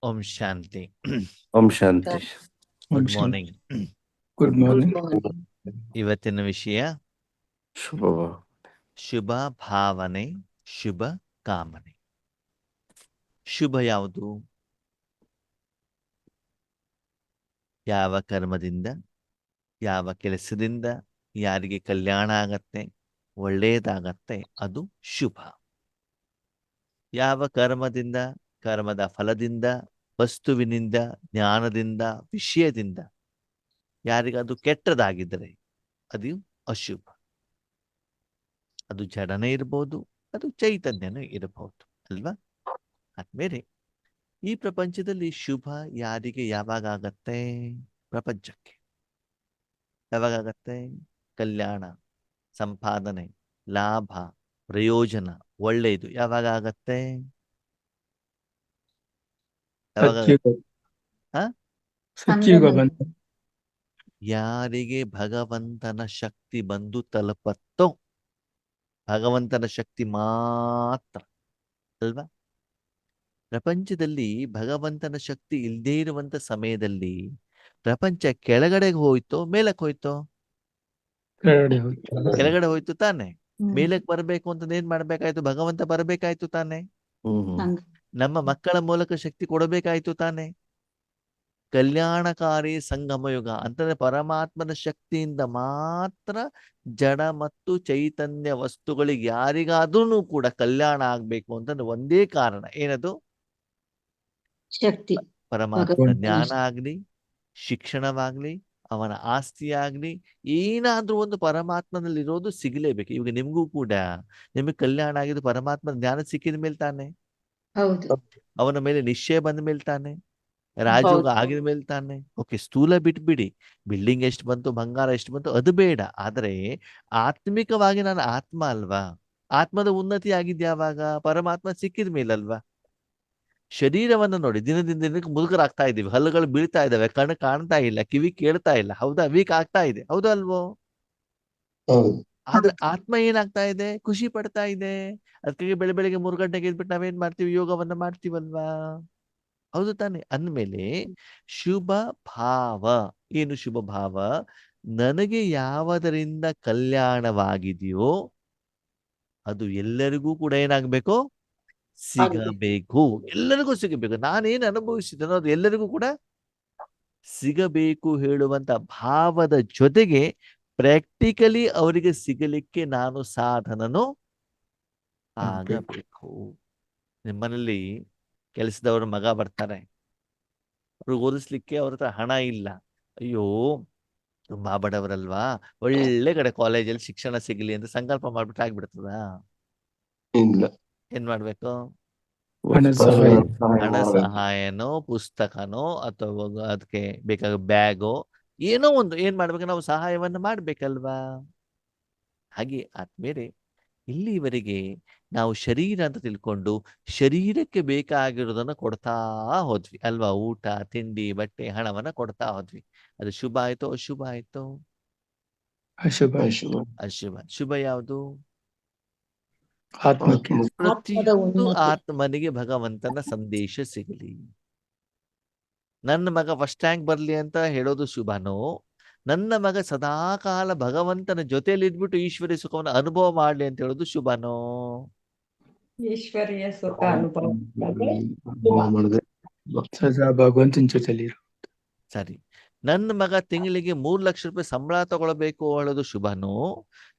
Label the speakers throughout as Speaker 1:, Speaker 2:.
Speaker 1: ಓಂ ಶಾಂತಿ.
Speaker 2: ಓಂ ಶಾಂತಿ.
Speaker 1: Good morning.
Speaker 3: Good morning.
Speaker 1: ಇವತ್ತಿನ ವಿಷಯ
Speaker 2: ಶುಭ
Speaker 1: ಶುಭ ಭಾವನೆ, ಶುಭ ಕಾಮನೆ. ಶುಭ ಯಾವುದು? ಯಾವ ಕರ್ಮದಿಂದ, ಯಾವ ಕೆಲಸದಿಂದ ಯಾರಿಗೆ ಕಲ್ಯಾಣ ಆಗತ್ತೆ, ಒಳ್ಳೆಯದಾಗತ್ತೆ, ಅದು ಶುಭ. ಯಾವ ಕರ್ಮದಿಂದ, ಕರ್ಮದ ಫಲದಿಂದ, ವಸ್ತುವಿನಿಂದ, ಜ್ಞಾನದಿಂದ, ವಿಷಯದಿಂದ ಯಾರಿಗದು ಕೆಟ್ಟದಾಗಿದ್ದರೆ ಅದು ಅಶುಭ. ಅದು ಜಡನೇ ಇರ್ಬೋದು, ಅದು ಚೈತನ್ಯನೂ ಇರಬಹುದು ಅಲ್ವಾ? ಆದ್ಮೇಲೆ ಈ ಪ್ರಪಂಚದಲ್ಲಿ ಶುಭ ಯಾರಿಗೆ ಯಾವಾಗ ಆಗತ್ತೆ? ಪ್ರಪಂಚಕ್ಕೆ ಯಾವಾಗ ಆಗತ್ತೆ? ಕಲ್ಯಾಣ, ಸಂಪಾದನೆ, ಲಾಭ, ಪ್ರಯೋಜನ, ಒಳ್ಳೆಯದು ಯಾವಾಗ ಆಗತ್ತೆ? ಯಾವಾಗ
Speaker 3: ಸತ್ಯುಗ ಬಂತು.
Speaker 1: ಯಾರಿಗೆ ಭಗವಂತನ ಶಕ್ತಿ ಬಂದು ತಲುಪತ್ತೋ, ಭಗವಂತನ ಶಕ್ತಿ ಮಾತ್ರ ಅಲ್ವಾ? ಪ್ರಪಂಚದಲ್ಲಿ ಭಗವಂತನ ಶಕ್ತಿ ಇಲ್ಲದೇ ಇರುವಂತ ಸಮಯದಲ್ಲಿ ಪ್ರಪಂಚ ಕೆಳಗಡೆಗೆ ಹೋಯ್ತೋ ಮೇಲಕ್ಕೆ ಹೋಯ್ತೋ? ಕೆಳಗಡೆ ಹೋಯ್ತು ತಾನೆ. ಮೇಲಕ್ಕೆ ಬರ್ಬೇಕು ಅಂತ ಏನ್ ಮಾಡ್ಬೇಕಾಯ್ತು? ಭಗವಂತ ಬರ್ಬೇಕಾಯ್ತು ತಾನೆ. ನಮ್ಮ ಮಕ್ಕಳ ಮೂಲಕ ಶಕ್ತಿ ಕೊಡಬೇಕಾಯ್ತು ತಾನೆ. ಕಲ್ಯಾಣಕಾರಿ ಸಂಗಮ ಯುಗ ಅಂತಂದ್ರೆ ಪರಮಾತ್ಮನ ಶಕ್ತಿಯಿಂದ ಮಾತ್ರ ಜಡ ಮತ್ತು ಚೈತನ್ಯ ವಸ್ತುಗಳಿಗೆ ಯಾರಿಗಾದ್ರೂ ಕೂಡ ಕಲ್ಯಾಣ ಆಗ್ಬೇಕು ಅಂತಂದ್ರೆ ಒಂದೇ ಕಾರಣ. ಏನದು?
Speaker 4: ಶಕ್ತಿ.
Speaker 1: ಪರಮಾತ್ಮನ ಜ್ಞಾನ ಆಗ್ಲಿ, ಶಿಕ್ಷಣವಾಗ್ಲಿ, ಅವನ ಆಸ್ತಿ ಆಗ್ಲಿ, ಏನಾದ್ರೂ ಒಂದು ಪರಮಾತ್ಮನಲ್ಲಿ ಇರೋದು ಸಿಗಲೇಬೇಕು. ಇವಾಗ ನಿಮ್ಗೂ ಕೂಡ ನಿಮಗೆ ಕಲ್ಯಾಣ ಆಗಿದ್ದು ಪರಮಾತ್ಮನ ಜ್ಞಾನ ಸಿಕ್ಕಿದ ಮೇಲೆ ತಾನೆ.
Speaker 4: ಹೌದು.
Speaker 1: ಅವನ ಮೇಲೆ ನಿಶ್ಚಯ ಬಂದ ಮೇಲೆ ತಾನೆ. ರಾಜಯೋಗ ಆಗಿದ ಮೇಲೆ ತಾನೆ. ಓಕೆ, ಸ್ಥೂಲ ಬಿಟ್ಬಿಡಿ, ಬಿಲ್ಡಿಂಗ್ ಎಷ್ಟು ಬಂತು, ಬಂಗಾರ ಎಷ್ಟು ಬಂತು, ಅದು ಬೇಡ. ಆದ್ರೆ ಆತ್ಮಿಕವಾಗಿ ನಾನು ಆತ್ಮ ಅಲ್ವಾ? ಆತ್ಮದ ಉನ್ನತಿ ಆಗಿದ್ಯಾವಾಗ? ಪರಮಾತ್ಮ ಸಿಕ್ಕಿದ ಮೇಲಲ್ವಾ? ಶರೀರವನ್ನು ನೋಡಿ, ದಿನದಿಂದ ದಿನಕ್ಕೆ ಮುದುಕರಾಗ್ತಾ ಇದೀವಿ, ಹಲ್ಲುಗಳು ಬೀಳ್ತಾ ಇದಾವೆ, ಕಣ್ಣು ಕಾಣ್ತಾ ಇಲ್ಲ, ಕಿವಿ ಕೇಳ್ತಾ ಇಲ್ಲ, ಹೌದಾ? ವೀಕ್ ಆಗ್ತಾ ಇದೆ, ಹೌದಾ ಅಲ್ವೋ? ಆದ್ರೆ ಆತ್ಮ ಏನಾಗ್ತಾ ಇದೆ? ಖುಷಿ ಪಡ್ತಾ ಇದೆ. ಅದಕ್ಕೆ ಬೆಳಿಗ್ಗೆ 3 ಗಂಟೆಗೆ ಎದ್ಬಿಟ್ಟು ನಾವೇನ್ ಮಾಡ್ತೀವಿ? ಯೋಗವನ್ನ ಮಾಡ್ತೀವಲ್ವಾ? ಹೌದು ತಾನೆ. ಅಂದ್ಮೇಲೆ ಶುಭ ಭಾವ ಏನು? ಶುಭ ಭಾವ ನನಗೆ ಯಾವುದರಿಂದ ಕಲ್ಯಾಣವಾಗಿದೆಯೋ ಅದು ಎಲ್ಲರಿಗೂ ಕೂಡ ಏನಾಗಬೇಕು? ಸಿಗಬೇಕು. ಎಲ್ಲರಿಗೂ ಸಿಗಬೇಕು. ನಾನೇನು ಅನುಭವಿಸಿದನೋ ಅದು ಎಲ್ಲರಿಗೂ ಕೂಡ ಸಿಗಬೇಕು ಹೇಳುವಂತ ಭಾವದ ಜೊತೆಗೆ ಪ್ರಾಕ್ಟಿಕಲಿ ಅವರಿಗೆ ಸಿಗಲಿಕ್ಕೆ ನಾನು ಸಾಧನನು ಆಗಬೇಕು. ನಿಮ್ಮನಲ್ಲಿ ಕೆಲಸದವ್ರ ಮಗ ಬರ್ತಾರೆ, ಅವ್ರಿಗೆ ಓದಿಸ್ಲಿಕ್ಕೆ ಅವ್ರ ಹತ್ರ ಹಣ ಇಲ್ಲ. ಅಯ್ಯೋ ತುಂಬಾ ಬಡವರಲ್ವಾ, ಒಳ್ಳೆ ಕಡೆ ಕಾಲೇಜಲ್ಲಿ ಶಿಕ್ಷಣ ಸಿಗಲಿ ಅಂತ ಸಂಕಲ್ಪ ಮಾಡ್ಬಿಟ್ಟು ಆಗ್ಬಿಡ್ತದ?
Speaker 2: ಇಲ್ಲ.
Speaker 1: ಏನ್ ಮಾಡ್ಬೇಕು? ಹಣ ಸಹಾಯನೋ, ಪುಸ್ತಕನೋ, ಅಥವಾ ಅದಕ್ಕೆ ಬೇಕಾದ ಬ್ಯಾಗೋ ಏನೋ ಒಂದು ಏನ್ ಮಾಡ್ಬೇಕು? ನಾವು ಸಹಾಯವನ್ನ ಮಾಡ್ಬೇಕಲ್ವಾ? ಹಾಗೆ ಆದ್ಮೇಲೆ ಇಲ್ಲಿವರೆಗೆ ನಾವು ಶರೀರ ಅಂತ ತಿಳ್ಕೊಂಡು ಶರೀರಕ್ಕೆ ಬೇಕಾಗಿರೋದನ್ನ ಕೊಡ್ತಾ ಹೋದ್ವಿ ಅಲ್ವಾ? ಊಟ, ತಿಂಡಿ, ಬಟ್ಟೆ, ಹಣವನ್ನ ಕೊಡ್ತಾ ಹೋದ್ವಿ. ಅದು ಶುಭ ಆಯ್ತೋ ಅಶುಭ ಆಯ್ತೋ? ಅಶುಭ. ಶುಭ ಯಾವುದು? ಪ್ರತಿಯೊಂದು ಆತ್ಮನಿಗೆ ಭಗವಂತನ ಸಂದೇಶ ಸಿಗಲಿ. ನನ್ನ ಮಗ ಫಸ್ಟ್ ರ್ಯಾಂಕ್ ಬರ್ಲಿ ಅಂತ ಹೇಳೋದು ಶುಭನೋ? ನನ್ನ ಮಗ ಸದಾಕಾಲ ಭಗವಂತನ ಜೊತೆಯಲ್ಲಿ ಇದ್ಬಿಟ್ಟು ಈಶ್ವರಿ ಸುಖವನ್ನು ಅನುಭವ ಮಾಡ್ಲಿ ಅಂತ ಹೇಳೋದು ಶುಭನೋ?
Speaker 4: ಈಶ್ವರಿಯ ಸುಖ ಅನುಭವ
Speaker 3: ಭಗವಂತನ ಜೊತೆಲಿ.
Speaker 1: ಸರಿ. ನನ್ನ ಮಗ ತಿಂಗಳಿಗೆ 3 ಲಕ್ಷ ರೂಪಾಯಿ ಸಂಬಳ ತಗೊಳ್ಬೇಕು ಹೇಳೋದು ಶುಭನೋ?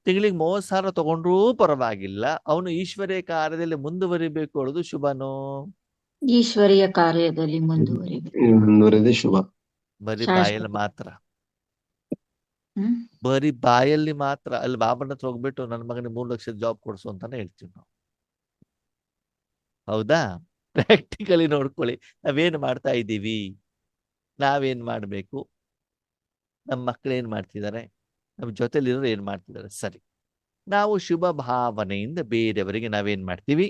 Speaker 1: ತಿಂಗಳಿಗೆ 30,000 ತಗೊಂಡ್ರೂ ಪರವಾಗಿಲ್ಲ, ಅವನು ಈಶ್ವರೀಯ ಕಾರ್ಯದಲ್ಲಿ ಮುಂದುವರಿಬೇಕು ಹೇಳೋದು ಶುಭನೋ?
Speaker 4: ಈಶ್ವರಿಯ ಕಾರ್ಯದಲ್ಲಿ ಮುಂದುವರಿದೆ
Speaker 2: ಶುಭ.
Speaker 1: ಬರೀ ಬಾಯಲ್ಲಿ ಮಾತ್ರ, ಬರೀ ಬಾಯಲ್ಲಿ ಮಾತ್ರ. ಅಲ್ಲಿ ಬಾಬನ ಹತ್ರ ಹೋಗ್ಬಿಟ್ಟು ನನ್ನ ಮಗನಿಗೆ 3 ಲಕ್ಷ ಜಾಬ್ ಕೊಡ್ಸು ಅಂತಾನೆ ಹೇಳ್ತೀವಿ ನಾವು, ಹೌದಾ? ಪ್ರಾಕ್ಟಿಕಲಿ ನೋಡ್ಕೊಳ್ಳಿ, ನಾವೇನ್ ಮಾಡ್ತಾ ಇದ್ದೀವಿ, ನಾವೇನ್ ಮಾಡ್ಬೇಕು, ನಮ್ಮ ಮಕ್ಕಳು ಏನ್ ಮಾಡ್ತಿದ್ದಾರೆ, ನಮ್ಮ ಜೊತೆಲಿರೋರು ಏನ್ ಮಾಡ್ತಿದ್ದಾರೆ. ಸರಿ, ನಾವು ಶುಭ ಭಾವನೆಯಿಂದ ಬೇರೆಯವರಿಗೆ ನಾವೇನ್ ಮಾಡ್ತೀವಿ?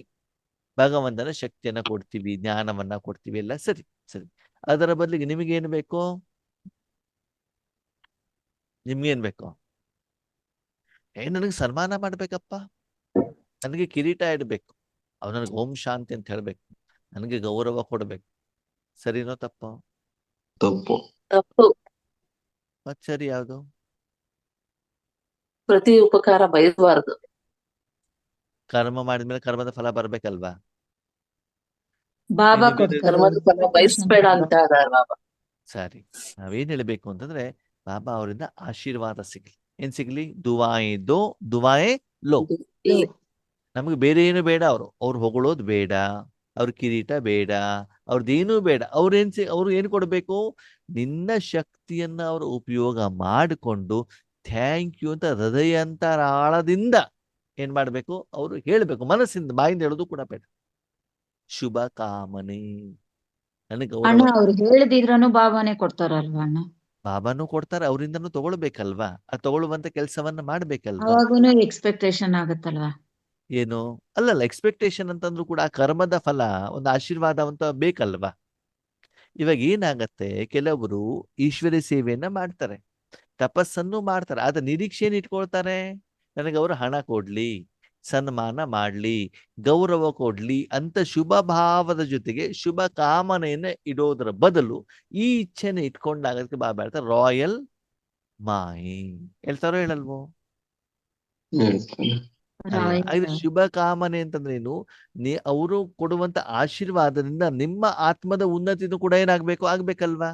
Speaker 1: ಭಗವಂತನ ಶಕ್ತಿಯನ್ನ ಕೊಡ್ತೀವಿ, ಜ್ಞಾನವನ್ನ ಕೊಡ್ತೀವಿ, ಎಲ್ಲ ಸರಿ ಸರಿ. ಅದರ ಬದಲಿಗೆ ನಿಮಗೇನು ಬೇಕು? ನಿಮ್ಗೇನ್ ಬೇಕು? ನನಗೆ ಸನ್ಮಾನ ಮಾಡ್ಬೇಕಪ್ಪ, ನನಗೆ ಕಿರೀಟ ಇಡಬೇಕು, ಅವ್ರು ನನಗೆ ಓಂ ಶಾಂತಿ ಅಂತ ಹೇಳ್ಬೇಕು, ನನಗೆ ಗೌರವ ಕೊಡ್ಬೇಕು, ಸರಿನೋ ತಪ್ಪೋ?
Speaker 2: ತಪ್ಪು.
Speaker 5: ತಪ್ಪು.
Speaker 1: ಮತ್ ಸರಿ ಯಾವ್ದು?
Speaker 5: ಪ್ರತಿ ಉಪಕಾರ ಬಯಸಬಾರದು.
Speaker 1: ಕರ್ಮ ಮಾಡಿದ್ಮೇಲೆ ಕರ್ಮದ ಫಲ ಬರ್ಬೇಕಲ್ವಾ?
Speaker 4: ಬಾಬಾ
Speaker 1: ಇನ್ನು ಬೇರೆ
Speaker 4: ಕೊಡ್ತಾರೆ.
Speaker 5: ಕರ್ಮದ ಫಲ ಬಯಸ್ಬೇಡ ಅಂತ ಬಾಬಾ.
Speaker 1: ಸರಿ, ನಾವೇನ್ ಹೇಳ್ಬೇಕು ಅಂತಂದ್ರೆ ಬಾಬಾ ಅವರಿಂದ ಆಶೀರ್ವಾದ ಸಿಗ್ಲಿ. ಏನ್ ಸಿಗ್ಲಿ? ದುವಾಯೆ ದೋ ದುವಾಯೆ ಲೋ. ನಮ್ಗೆ ಬೇರೆ ಏನು ಬೇಡ. ಅವ್ರು ಹೊಗಳೋದು ಬೇಡ, ಅವ್ರ ಕಿರೀಟ ಬೇಡ, ಅವ್ರದ್ದೇನೂ ಬೇಡ. ಅವ್ರು ಏನು ಕೊಡ್ಬೇಕು? ನಿನ್ನ ಶಕ್ತಿಯನ್ನ ಅವರು ಉಪಯೋಗ ಮಾಡಿಕೊಂಡು ಥ್ಯಾಂಕ್ ಯು ಅಂತ ಹೃದಯಾಂತರಾಳದಿಂದ ಏನ್ ಮಾಡ್ಬೇಕು? ಅವರು ಹೇಳ್ಬೇಕು, ಮನಸ್ಸಿಂದ, ಬಾಯಿಂದ ಹೇಳೋದು ಕೂಡ ಬೇಡ. ಶುಭ ಕಾಮನೆ, ನನಗೆ
Speaker 4: ಅಣ್ಣ
Speaker 1: ಗೌರವ.
Speaker 4: ಅವ್ರು ಹೇಳದಿದ್ರನು ಬಾಬಾನೇ ಕೊಡ್ತಾರಲ್ವಾ ಅಣ್ಣ?
Speaker 1: ಬಾಬಾನು ಕೊಡ್ತಾರೆ, ಅವರಿಂದನೂ ತಗೊಳ್ಬೇಕಲ್ವಾ? ಆ ತಗೊಳ್ಳುವಂತ ಕೆಲಸವನ್ನ ಮಾಡ್ಬೇಕಲ್ವಾ?
Speaker 4: ಅವಾಗೂನು ಎಕ್ಸ್ಪೆಕ್ಟೇಷನ್ ಆಗತ್ತಲ್ವಾ?
Speaker 1: ಏನು ಅಲ್ಲಲ್ಲ, ಎಕ್ಸ್ಪೆಕ್ಟೇಷನ್ ಅಂತಂದ್ರೂ ಕೂಡ ಆ ಕರ್ಮದ ಫಲ, ಒಂದು ಆಶೀರ್ವಾದ ಅಂತ ಬೇಕಲ್ವಾ? ಇವಾಗ ಏನಾಗತ್ತೆ, ಕೆಲವರು ಈಶ್ವರ ಸೇವೆಯನ್ನ ಮಾಡ್ತಾರೆ, ತಪಸ್ಸನ್ನು ಮಾಡ್ತಾರೆ, ಆದ್ರೆ ನಿರೀಕ್ಷೆಯನ್ನು ಇಟ್ಕೊಳ್ತಾರೆ. ನನಗೆ ಅವರು ಹಣ ಕೊಡ್ಲಿ, ಸನ್ಮಾನ ಮಾಡ್ಲಿ, ಗೌರವ ಕೊಡ್ಲಿ ಅಂತ ಶುಭ ಭಾವದ ಜೊತೆಗೆ ಶುಭ ಕಾಮನೆಯನ್ನ ಇಡೋದರ ಬದಲು ಈ ಇಚ್ಛೆನ ಇಟ್ಕೊಂಡಾಗಕ್ಕೆ ಬಾಬಾ ಹೇಳ್ತಾರೆ ರಾಯಲ್ ಮಾಯಿ. ಹೇಳ್ತಾರೋ ಹೇಳಲ್ವೋ?
Speaker 2: ಹೇಳ್ತಾನೆ.
Speaker 1: ಅಲ್ವಾ? ಹಾಗಾದ್ರೆ ಶುಭ ಕಾಮನೆ ಅಂತಂದ್ರೆ ಏನು? ಅವರು ಕೊಡುವಂತ ಆಶೀರ್ವಾದದಿಂದ ನಿಮ್ಮ ಆತ್ಮದ ಉನ್ನತಿನೂ ಕೂಡ ಏನಾಗ್ಬೇಕು? ಆಗ್ಬೇಕಲ್ವಾ?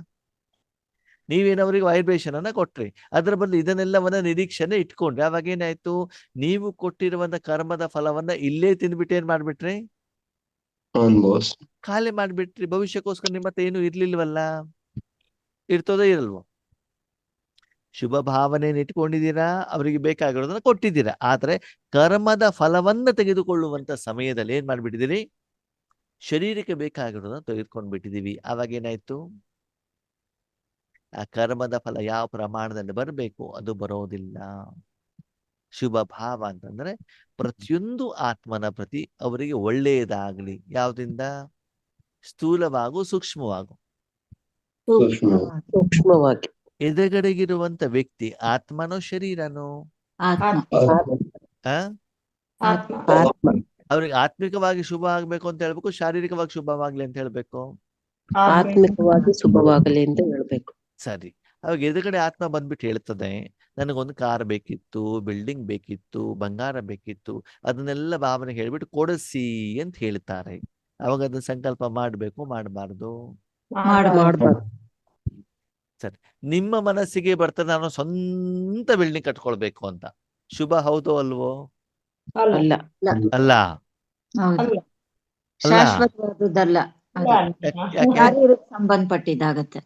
Speaker 1: ನೀವೇನವರಿಗೆ ವೈಬ್ರೇಷನ್ ಅನ್ನ ಕೊಟ್ರಿ, ಅದರ ಬದಲು ಇದನ್ನೆಲ್ಲವನ್ನ ನಿರೀಕ್ಷಣೆ ಇಟ್ಕೊಂಡ್ರಿ. ಅವಾಗ ಏನಾಯ್ತು? ನೀವು ಕೊಟ್ಟಿರುವಂತ ಕರ್ಮದ ಫಲವನ್ನ ಇಲ್ಲೇ ತಿಂದ್ಬಿಟ್ಟು ಏನ್ ಮಾಡ್ಬಿಟ್ರಿ?
Speaker 2: ಅನುಭವಿಸ್.
Speaker 1: ಖಾಲಿ ಮಾಡ್ಬಿಟ್ರಿ. ಭವಿಷ್ಯಕ್ಕೋಸ್ಕರ ನಿಮ್ಮ ಹತ್ರ ಏನು ಇರ್ಲಿಲ್ವಲ್ಲ? ಇರ್ತದೋ ಇರಲ್ವೋ? ಶುಭ ಭಾವನೆಯನ್ನು ಇಟ್ಕೊಂಡಿದ್ದೀರಾ, ಅವರಿಗೆ ಬೇಕಾಗಿರೋದನ್ನ ಕೊಟ್ಟಿದ್ದೀರಾ, ಆದ್ರೆ ಕರ್ಮದ ಫಲವನ್ನ ತೆಗೆದುಕೊಳ್ಳುವಂತ ಸಮಯದಲ್ಲಿ ಏನ್ ಮಾಡ್ಬಿಟ್ಟಿದ್ದೀರಿ? ಶರೀರಕ್ಕೆ ಬೇಕಾಗಿರೋದನ್ನ ತೆಗೆದುಕೊಂಡು ಬಿಟ್ಟಿದೀವಿ. ಅವಾಗ ಏನಾಯ್ತು? ಆ ಕರ್ಮದ ಫಲ ಯಾವ ಪ್ರಮಾಣದಲ್ಲಿ ಬರಬೇಕು ಅದು ಬರೋದಿಲ್ಲ. ಶುಭ ಭಾವ ಅಂತಂದ್ರೆ ಪ್ರತಿಯೊಂದು ಆತ್ಮನ ಪ್ರತಿ ಅವರಿಗೆ ಒಳ್ಳೆಯದಾಗ್ಲಿ. ಯಾವ್ದಿಂದ? ಸ್ಥೂಲವಾಗು ಸೂಕ್ಷ್ಮವಾಗು.
Speaker 5: ಸೂಕ್ಷ್ಮವಾಗಿ.
Speaker 1: ಎದುರುಗಡೆಗಿರುವಂತ ವ್ಯಕ್ತಿ ಆತ್ಮನೋ ಶರೀರನೋ?
Speaker 4: ಆತ್ಮ.
Speaker 1: ಆ
Speaker 5: ಆತ್ಮ.
Speaker 1: ಅವ್ರಿಗೆ ಆತ್ಮಿಕವಾಗಿ ಶುಭ ಆಗ್ಬೇಕು ಅಂತ ಹೇಳ್ಬೇಕು, ಶಾರೀರಿಕವಾಗಿ ಶುಭವಾಗ್ಲಿ ಅಂತ ಹೇಳ್ಬೇಕು?
Speaker 5: ಆತ್ಮಿಕವಾಗಿ ಶುಭವಾಗಲಿ ಅಂತ ಹೇಳ್ಬೇಕು.
Speaker 1: ಸರಿ, ಅವಾಗ ಎದುರುಗಡೆ ಆತ್ಮ ಬಂದ್ಬಿಟ್ಟು ಹೇಳ್ತದೆ, ನನಗೊಂದು ಕಾರ್ ಬೇಕಿತ್ತು, ಬಿಲ್ಡಿಂಗ್ ಬೇಕಿತ್ತು, ಬಂಗಾರ ಬೇಕಿತ್ತು, ಅದನ್ನೆಲ್ಲ ಭಾವನೆ ಹೇಳ್ಬಿಟ್ಟು ಕೊಡಿಸಿ ಅಂತ ಹೇಳ್ತಾರೆ. ಅವಾಗ ಅದನ್ನ ಸಂಕಲ್ಪ ಮಾಡ್ಬೇಕು, ಮಾಡಬಾರ್ದು?
Speaker 5: ಮಾಡ್ಬಾರ್ದು.
Speaker 1: ಸರಿ, ನಿಮ್ಮ ಮನಸ್ಸಿಗೆ ಬರ್ತದೆ ನಾನು ಸ್ವಂತ ಬಿಲ್ಡಿಂಗ್ ಕಟ್ಕೊಳ್ಬೇಕು ಅಂತ. ಶುಭ ಹೌದೋ ಅಲ್ವೋ?
Speaker 5: ಅಲ್ಲ.
Speaker 1: ಅಲ್ಲ.
Speaker 4: ಹೌದು.
Speaker 1: ಅಲ್ಲ.
Speaker 4: ಶಾಶ್ವತವಾದದ್ದಲ್ಲ.
Speaker 1: ಯಾಕೆ?
Speaker 4: ಶಾರೀರಿಕ ಸಂಬಂಧಪಟ್ಟಿದ್ದಾಗತ್ತೆ.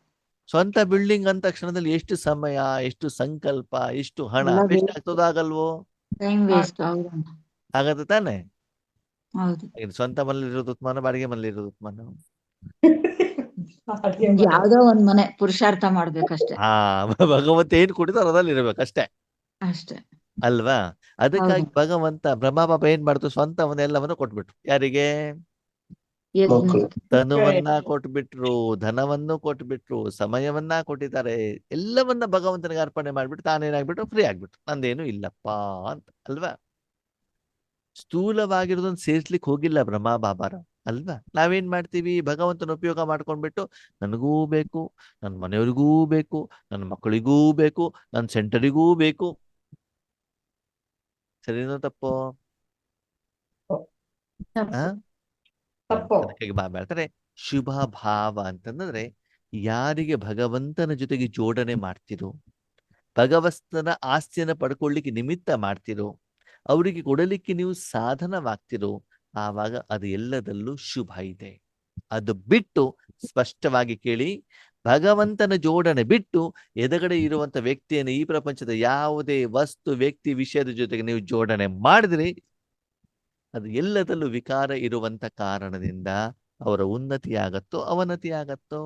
Speaker 1: ಸ್ವಂತ ಬಿಲ್ಡಿಂಗ್ ಅಂದ ತಕ್ಷಣದಲ್ಲಿ ಎಷ್ಟು ಸಮಯ, ಎಷ್ಟು ಸಂಕಲ್ಪ, ಎಷ್ಟು ಹಣ
Speaker 4: ಎಲ್ಲ
Speaker 1: ವೇಸ್ಟ್ ಆಗ್ತದೋ ಆಗಲ್ವೋ?
Speaker 4: Time waste. ಹೌದು.
Speaker 1: ಆಗತ್ತೆ ತಾನೆ?
Speaker 4: ಹೌದು.
Speaker 1: ಇದು ಸ್ವಂತ ಮನೇಲಿರೋದು ಉತ್ಮಾನ, ಬಾಡಿಗೆ ಮನೇಲಿರೋದು ಉತ್ಮಾನ?
Speaker 4: ಯಾವ್ದೋ ಒಂದ್ ಮನೆ ಪುರುಷಾರ್ಥ ಮಾಡ್ಬೇಕಷ್ಟೇ.
Speaker 1: ಭಗವಂತ ಏನ್ ಕೊಟ್ಟಿದ್ರು ಅದ್ರಲ್ಲಿ ಇರ್ಬೇಕಷ್ಟೇ,
Speaker 4: ಅಷ್ಟೇ
Speaker 1: ಅಲ್ವಾ? ಅದಕ್ಕಾಗಿ
Speaker 4: ಹೌದು.
Speaker 1: ಭಗವಂತ ಬ್ರಹ್ಮ ಬಾಬಾ ಏನ್ ಮಾಡ್ತು? ಸ್ವಂತವನ್ನ ಎಲ್ಲವನ್ನ ಕೊಟ್ಬಿಟ್ರು. ಯಾರಿಗೆ?
Speaker 2: ಮಕ್ಕಳು.
Speaker 1: ತನುವನ್ನ ಕೊಟ್ಬಿಟ್ರು, ಧನವನ್ನು ಕೊಟ್ಬಿಟ್ರು, ಸಮಯವನ್ನ ಕೊಟ್ಟಿದ್ದಾರೆ. ಎಲ್ಲವನ್ನ ಭಗವಂತನಿಗೆ ಅರ್ಪಣೆ ಮಾಡ್ಬಿಟ್ಟು ತಾನೇನಾಗ್ಬಿಟ್ರು? ಫ್ರೀ ಆಗ್ಬಿಟ್ರು. ನಂದೇನು ಇಲ್ಲಪ್ಪ ಅಂತ, ಅಲ್ವಾ? ಸ್ಥೂಲವಾಗಿರೋದನ್ನ ಸೇರ್ಸ್ಲಿಕ್ಕೆ ಹೋಗಿಲ್ಲ ಬ್ರಹ್ಮ ಬಾಬಾರ, ಅಲ್ವಾ? ನಾವೇನ್ ಮಾಡ್ತೀವಿ? ಭಗವಂತನ ಉಪಯೋಗ ಮಾಡ್ಕೊಂಡ್ಬಿಟ್ಟು ನನಗೂ ಬೇಕು, ನನ್ನ ಮನೆಯವ್ರಿಗೂ ಬೇಕು, ನನ್ನ ಮಕ್ಕಳಿಗೂ ಬೇಕು, ನನ್ನ ಸೆಂಟರಿಗೂ ಬೇಕು. ಸರಿನೋ ತಪ್ಪೋ? ಅದಕ್ಕಾಗಿ ಬಾಬಾ ಹೇಳ್ತಾರೆ ಶುಭ ಭಾವ ಅಂತಂದ್ರೆ ಯಾರಿಗೆ ಭಗವಂತನ ಜೊತೆಗೆ ಜೋಡಣೆ ಮಾಡ್ತಿರೋ, ಭಗವಂತನ ಆಸ್ತಿಯನ್ನ ಪಡ್ಕೊಳ್ಳಿಕ್ಕೆ ನಿಮಿತ್ತ ಮಾಡ್ತಿರೋ, ಅವರಿಗೆ ಕೊಡಲಿಕ್ಕೆ ನೀವು ಸಾಧನವಾಗ್ತಿರೋ, ಆವಾಗ ಅದು ಎಲ್ಲದಲ್ಲೂ ಶುಭ ಇದೆ. ಅದು ಬಿಟ್ಟು ಸ್ಪಷ್ಟವಾಗಿ ಕೇಳಿ, ಭಗವಂತನ ಜೋಡಣೆ ಬಿಟ್ಟು ಎದುರುಗಡೆ ಇರುವಂತ ವ್ಯಕ್ತಿಯನ್ನು, ಈ ಪ್ರಪಂಚದ ಯಾವುದೇ ವಸ್ತು, ವ್ಯಕ್ತಿ, ವಿಷಯದ ಜೊತೆಗೆ ನೀವು ಜೋಡಣೆ ಮಾಡಿದ್ರಿ, ಅದು ಎಲ್ಲದಲ್ಲೂ ವಿಕಾರ ಇರುವಂತ ಕಾರಣದಿಂದ ಅವರ ಉನ್ನತಿ ಆಗತ್ತೋ ಅವನತಿ ಆಗತ್ತೋ?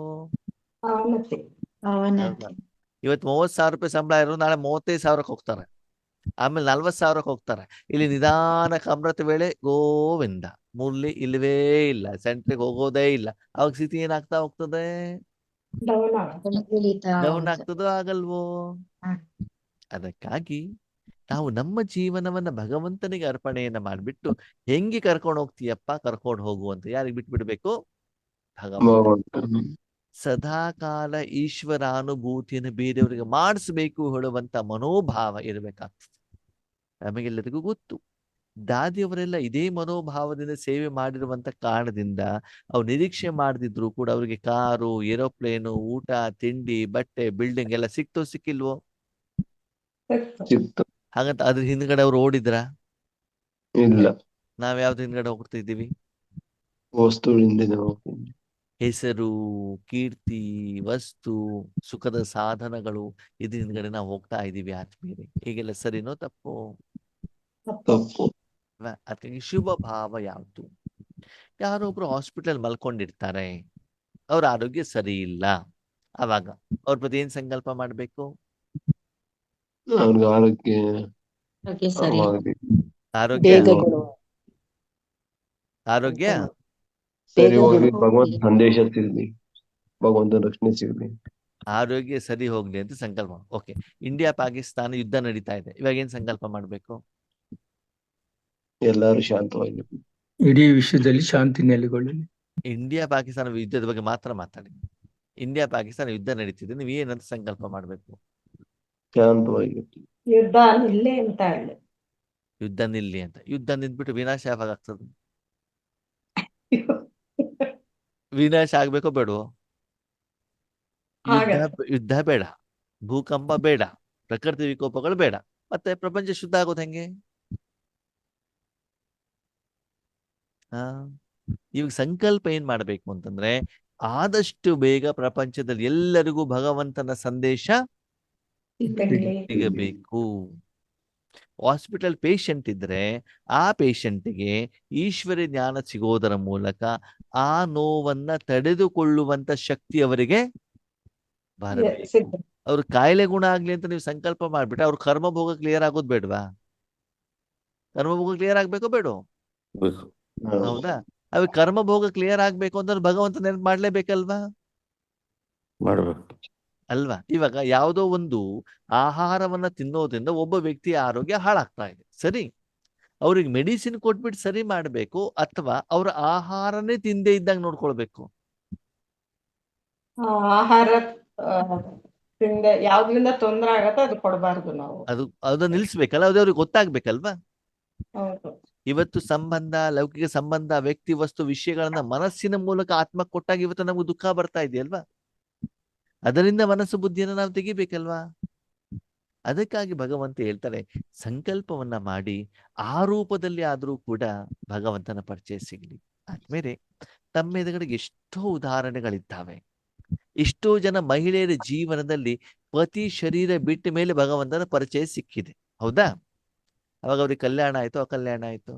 Speaker 1: ಇವತ್ತು 30,000 ರೂಪಾಯಿ ಸಂಬಳ ಇರೋರು ನಾಳೆ 35,000ಕ್ಕೆ ಹೋಗ್ತಾರೆ, ಆಮೇಲೆ 40,000ಕ್ಕೆ ಹೋಗ್ತಾರೆ. ಇಲ್ಲಿ ನಿಧಾನಕ್ಕೆ ಅಮೃತ ವೇಳೆ ಗೋವಿಂದ, ಮುರ್ಲಿ ಇಲ್ವೇ ಇಲ್ಲ, ಸೆಂಟ್ರಿಗೆ ಹೋಗೋದೇ ಇಲ್ಲ. ಅವಾಗ ಸ್ಥಿತಿ ಏನಾಗ್ತಾ ಹೋಗ್ತದೆ? ಡೌನ್ ಆಗ್ತದೋ ಆಗಲ್ವೋ? ಅದಕ್ಕಾಗಿ ನಾವು ನಮ್ಮ ಜೀವನವನ್ನ ಭಗವಂತನಿಗೆ ಅರ್ಪಣೆಯನ್ನ ಮಾಡ್ಬಿಟ್ಟು ಹೆಂಗೆ ಕರ್ಕೊಂಡು ಹೋಗ್ತೀಯಪ್ಪ, ಕರ್ಕೊಂಡು ಹೋಗು ಅಂತ ಯಾರಿಗೆ ಬಿಟ್ಬಿಡ್ಬೇಕು? ಭಗವಂತ
Speaker 2: ಭಗವಂತ
Speaker 1: ಸದಾಕಾಲ ಈಶ್ವರಾನುಭೂತಿಯನ್ನು ಬೇರೆಯವರಿಗೆ ಮಾಡಿಸ್ಬೇಕು ಹೇಳುವಂತ ಮನೋಭಾವ ಇರಬೇಕಾಗ್ತದೆ. ನಮಗೆಲ್ಲರಿಗೂ ಗೊತ್ತು, ದಾದಿಯವರೆಲ್ಲ ಇದೇ ಮನೋಭಾವದಿಂದ ಸೇವೆ ಮಾಡಿರುವಂತ ಕಾರಣದಿಂದ ಅವ್ರು ನಿರೀಕ್ಷೆ ಮಾಡದಿದ್ರು ಕೂಡ ಅವ್ರಿಗೆ ಕಾರು, ಏರೋಪ್ಲೇನು, ಊಟ, ತಿಂಡಿ, ಬಟ್ಟೆ, ಬಿಲ್ಡಿಂಗ್ ಎಲ್ಲ ಸಿಕ್ಕಿಲ್ವೋ?
Speaker 2: ಸಿಕ್ತು.
Speaker 1: ಹಾಗಂತ ಅದ್ರ ಹಿಂದ್ಗಡೆ ಅವ್ರು ಓಡಿದ್ರ?
Speaker 2: ಇಲ್ಲ,
Speaker 1: ನಾವ್ ಯಾವ್ದು ಹಿಂದ್ಗಡೆ ಹೋಗ್ತಾ ಇದ್ದೀವಿ?
Speaker 2: ವಸ್ತು ಹಿಂದೆ ಹೋಗ್ತೀನಿ.
Speaker 1: ಹೆಸರು, ಕೀರ್ತಿ, ವಸ್ತು, ಸುಖದ ಸಾಧನಗಳು, ಇದ್ರ ಹಿಂದ್ಗಡೆ ನಾವು ಹೋಗ್ತಾ ಇದ್ದೀವಿ ಆತ್ಮೀಯರೇ. ಹೀಗೆಲ್ಲ ಸರಿನೋ ತಪ್ಪು?
Speaker 2: ತಪ್ಪು.
Speaker 1: ಅದಕ್ಕೆ ಶುಭ ಭಾವ ಯಾವುದು? ಯಾರೊಬ್ರು ಹಾಸ್ಪಿಟಲ್ ಮಲ್ಕೊಂಡಿರ್ತಾರೆ, ಅವ್ರ ಆರೋಗ್ಯ ಸರಿ ಇಲ್ಲ, ಅವಾಗ ಅವ್ರ ಪ್ರತಿ ಏನ್ ಸಂಕಲ್ಪ ಮಾಡ್ಬೇಕು?
Speaker 2: ಅವ್ರಿಗೆ ಆರೋಗ್ಯ
Speaker 4: ಹಾಗೆ ಸರಿ
Speaker 1: ಆರೋಗ್ಯ
Speaker 5: ಬೇಗ ಗುಣ
Speaker 1: ಆರೋಗ್ಯ
Speaker 2: ಸರಿ
Speaker 5: ಬೇಗ
Speaker 2: ಹೋಗ್ಲಿ,
Speaker 5: ಗುಣ
Speaker 2: ಭಗವಂತ ಸಂದೇಶ ಸಿಗ್ಲಿ, ಭಗವಂತ ರಕ್ಷಣೆ ಸಿಗ್ಲಿ.
Speaker 1: ಆರೋಗ್ಯ ಸರಿ ಹೋಗ್ಲಿ ಅಂತ ಸಂಕಲ್ಪ. ಓಕೆ, ಇಂಡಿಯಾ ಪಾಕಿಸ್ತಾನ ಯುದ್ಧ ನಡೀತಾ ಇದೆ, ಇವಾಗ ಏನ್ ಸಂಕಲ್ಪ ಮಾಡ್ಬೇಕು?
Speaker 2: ಎಲ್ಲರೂ ಶಾಂತವಾಗಿ
Speaker 3: ಇಡೀ ವಿಶ್ವದಲ್ಲಿ ಶಾಂತಿ ನೆಲೆಗೊಳ್ಳಲಿ.
Speaker 1: ಇಂಡಿಯಾ ಪಾಕಿಸ್ತಾನ ಯುದ್ಧದ ಬಗ್ಗೆ ಮಾತ್ರ ಮಾತಾಡಿ. ಇಂಡಿಯಾ ಪಾಕಿಸ್ತಾನ ಯುದ್ಧ ನಡೀತಿದೆ, ನೀವು ಏನಂತ ಸಂಕಲ್ಪ ಮಾಡ್ಬೇಕು?
Speaker 2: ಶಾಂತವಾಗಿ
Speaker 5: ಯುದ್ಧ ನಿಲ್ಲಿ ಅಂತ ಹೇಳಿ.
Speaker 1: ಯುದ್ಧ ನಿಲ್ಲಿ ಅಂತ. ಯುದ್ಧ ನಿಂತ್ಬಿಟ್ಟು ವಿನಾಶ ಯಾವಾಗ ಆಗ್ತದೆ? ವಿನಾಶ ಆಗ್ಬೇಕೋ ಬೇಡವೋ? ಯುದ್ಧ ಬೇಡ, ಭೂಕಂಪ ಬೇಡ, ಪ್ರಕೃತಿ ವಿಕೋಪಗಳು ಬೇಡ, ಮತ್ತೆ ಪ್ರಪಂಚ ಶುದ್ಧ ಆಗೋದು ಹೆಂಗೆ? ಇವಾಗ ಸಂಕಲ್ಪ ಏನ್ ಮಾಡ್ಬೇಕು ಅಂತಂದ್ರೆ, ಆದಷ್ಟು ಬೇಗ ಪ್ರಪಂಚದಲ್ಲಿ ಎಲ್ಲರಿಗೂ ಭಗವಂತನ ಸಂದೇಶ ಸಿಗಬೇಕು. ಹಾಸ್ಪಿಟಲ್ ಪೇಷಂಟ್ ಇದ್ರೆ ಆ ಪೇಷಂಟ್ಗೆ ಈಶ್ವರ ಜ್ಞಾನ ಸಿಗೋದರ ಮೂಲಕ ಆ ನೋವನ್ನ ತಡೆದುಕೊಳ್ಳುವಂತ ಶಕ್ತಿ ಅವರಿಗೆ ಬರಬೇಕು. ಅವ್ರ ಕಾಯಿಲೆ ಗುಣ ಆಗ್ಲಿ ಅಂತ ನೀವು ಸಂಕಲ್ಪ ಮಾಡ್ಬಿಟ್ರೆ ಅವ್ರ ಕರ್ಮಭೋಗ ಕ್ಲಿಯರ್ ಆಗೋದು ಬೇಡವಾ? ಕರ್ಮಭೋಗ ಕ್ಲಿಯರ್ ಆಗ್ಬೇಕೋ ಬೇಡ? ಹೌದಾ? ಅವಾಗ ಕರ್ಮಭೋಗ ಕ್ಲಿಯರ್ ಆಗ್ಬೇಕು ಅಂದ್ರೆ ಭಗವಂತ ನೆನಪು ಮಾಡ್ಲೇಬೇಕಲ್ವಾ?
Speaker 2: ಮಾಡ್ಬೇಕು
Speaker 1: ಅಲ್ವಾ? ಇವಾಗ ಯಾವುದೋ ಒಂದು ಆಹಾರವನ್ನ ತಿನ್ನೋದ್ರಿಂದ ಒಬ್ಬ ವ್ಯಕ್ತಿಯ ಆರೋಗ್ಯ ಹಾಳಾಗ್ತಾ ಇದೆ, ಸರಿ. ಅವ್ರಿಗೆ ಮೆಡಿಸಿನ್ ಕೊಟ್ಬಿಟ್ಟು ಸರಿ ಮಾಡ್ಬೇಕು, ಅಥವಾ ಅವ್ರ ಆಹಾರನೇ ತಿಂದೇ ಇದ್ದಂಗೆ ನೋಡ್ಕೊಳ್ಬೇಕು?
Speaker 5: ಆಹಾರ ತಿಂದೆ ಯಾವ್ದ್ರಿಂದ ತೊಂದ್ರೆ ಆಗತ್ತೆ ಅದು ಕೊಡಬಾರ್ದು ನಾವು.
Speaker 1: ಅದನ್ನ ನಿಲ್ಸ್ಬೇಕಲ್ಲ, ಅದು ಅವ್ರಿಗೆ ಗೊತ್ತಾಗ್ಬೇಕಲ್ವಾ?
Speaker 5: ಹೌದು.
Speaker 1: ಇವತ್ತು ಸಂಬಂಧ, ಲೌಕಿಕ ಸಂಬಂಧ, ವ್ಯಕ್ತಿ, ವಸ್ತು, ವಿಷಯಗಳನ್ನ ಮನಸ್ಸಿನ ಮೂಲಕ ಆತ್ಮ ಕೊಟ್ಟಾಗ ಇವತ್ತು ನಮ್ಗೆ ದುಃಖ ಬರ್ತಾ ಇದೆಯಲ್ವಾ? ಅದರಿಂದ ಮನಸ್ಸು ಬುದ್ಧಿಯನ್ನು ನಾವು ತೆಗಿಬೇಕಲ್ವಾ? ಅದಕ್ಕಾಗಿ ಭಗವಂತ ಹೇಳ್ತಾರೆ, ಸಂಕಲ್ಪವನ್ನ ಮಾಡಿ ಆ ರೂಪದಲ್ಲಿ ಆದ್ರೂ ಕೂಡ ಭಗವಂತನ ಪರಿಚಯ ಸಿಗ್ಲಿ. ಆದ್ಮೇಲೆ ತಮ್ಮ ಎದುರುಗಡೆಗೆ ಎಷ್ಟೋ ಉದಾಹರಣೆಗಳಿದ್ದಾವೆ. ಎಷ್ಟೋ ಜನ ಮಹಿಳೆಯರ ಜೀವನದಲ್ಲಿ ಪತಿ ಶರೀರ ಬಿಟ್ಟ ಮೇಲೆ ಭಗವಂತನ ಪರಿಚಯ ಸಿಕ್ಕಿದೆ, ಹೌದಾ? ಅವಾಗ ಅವ್ರಿಗೆ ಕಲ್ಯಾಣ ಆಯ್ತು, ಅಕಲ್ಯಾಣ ಆಯ್ತು?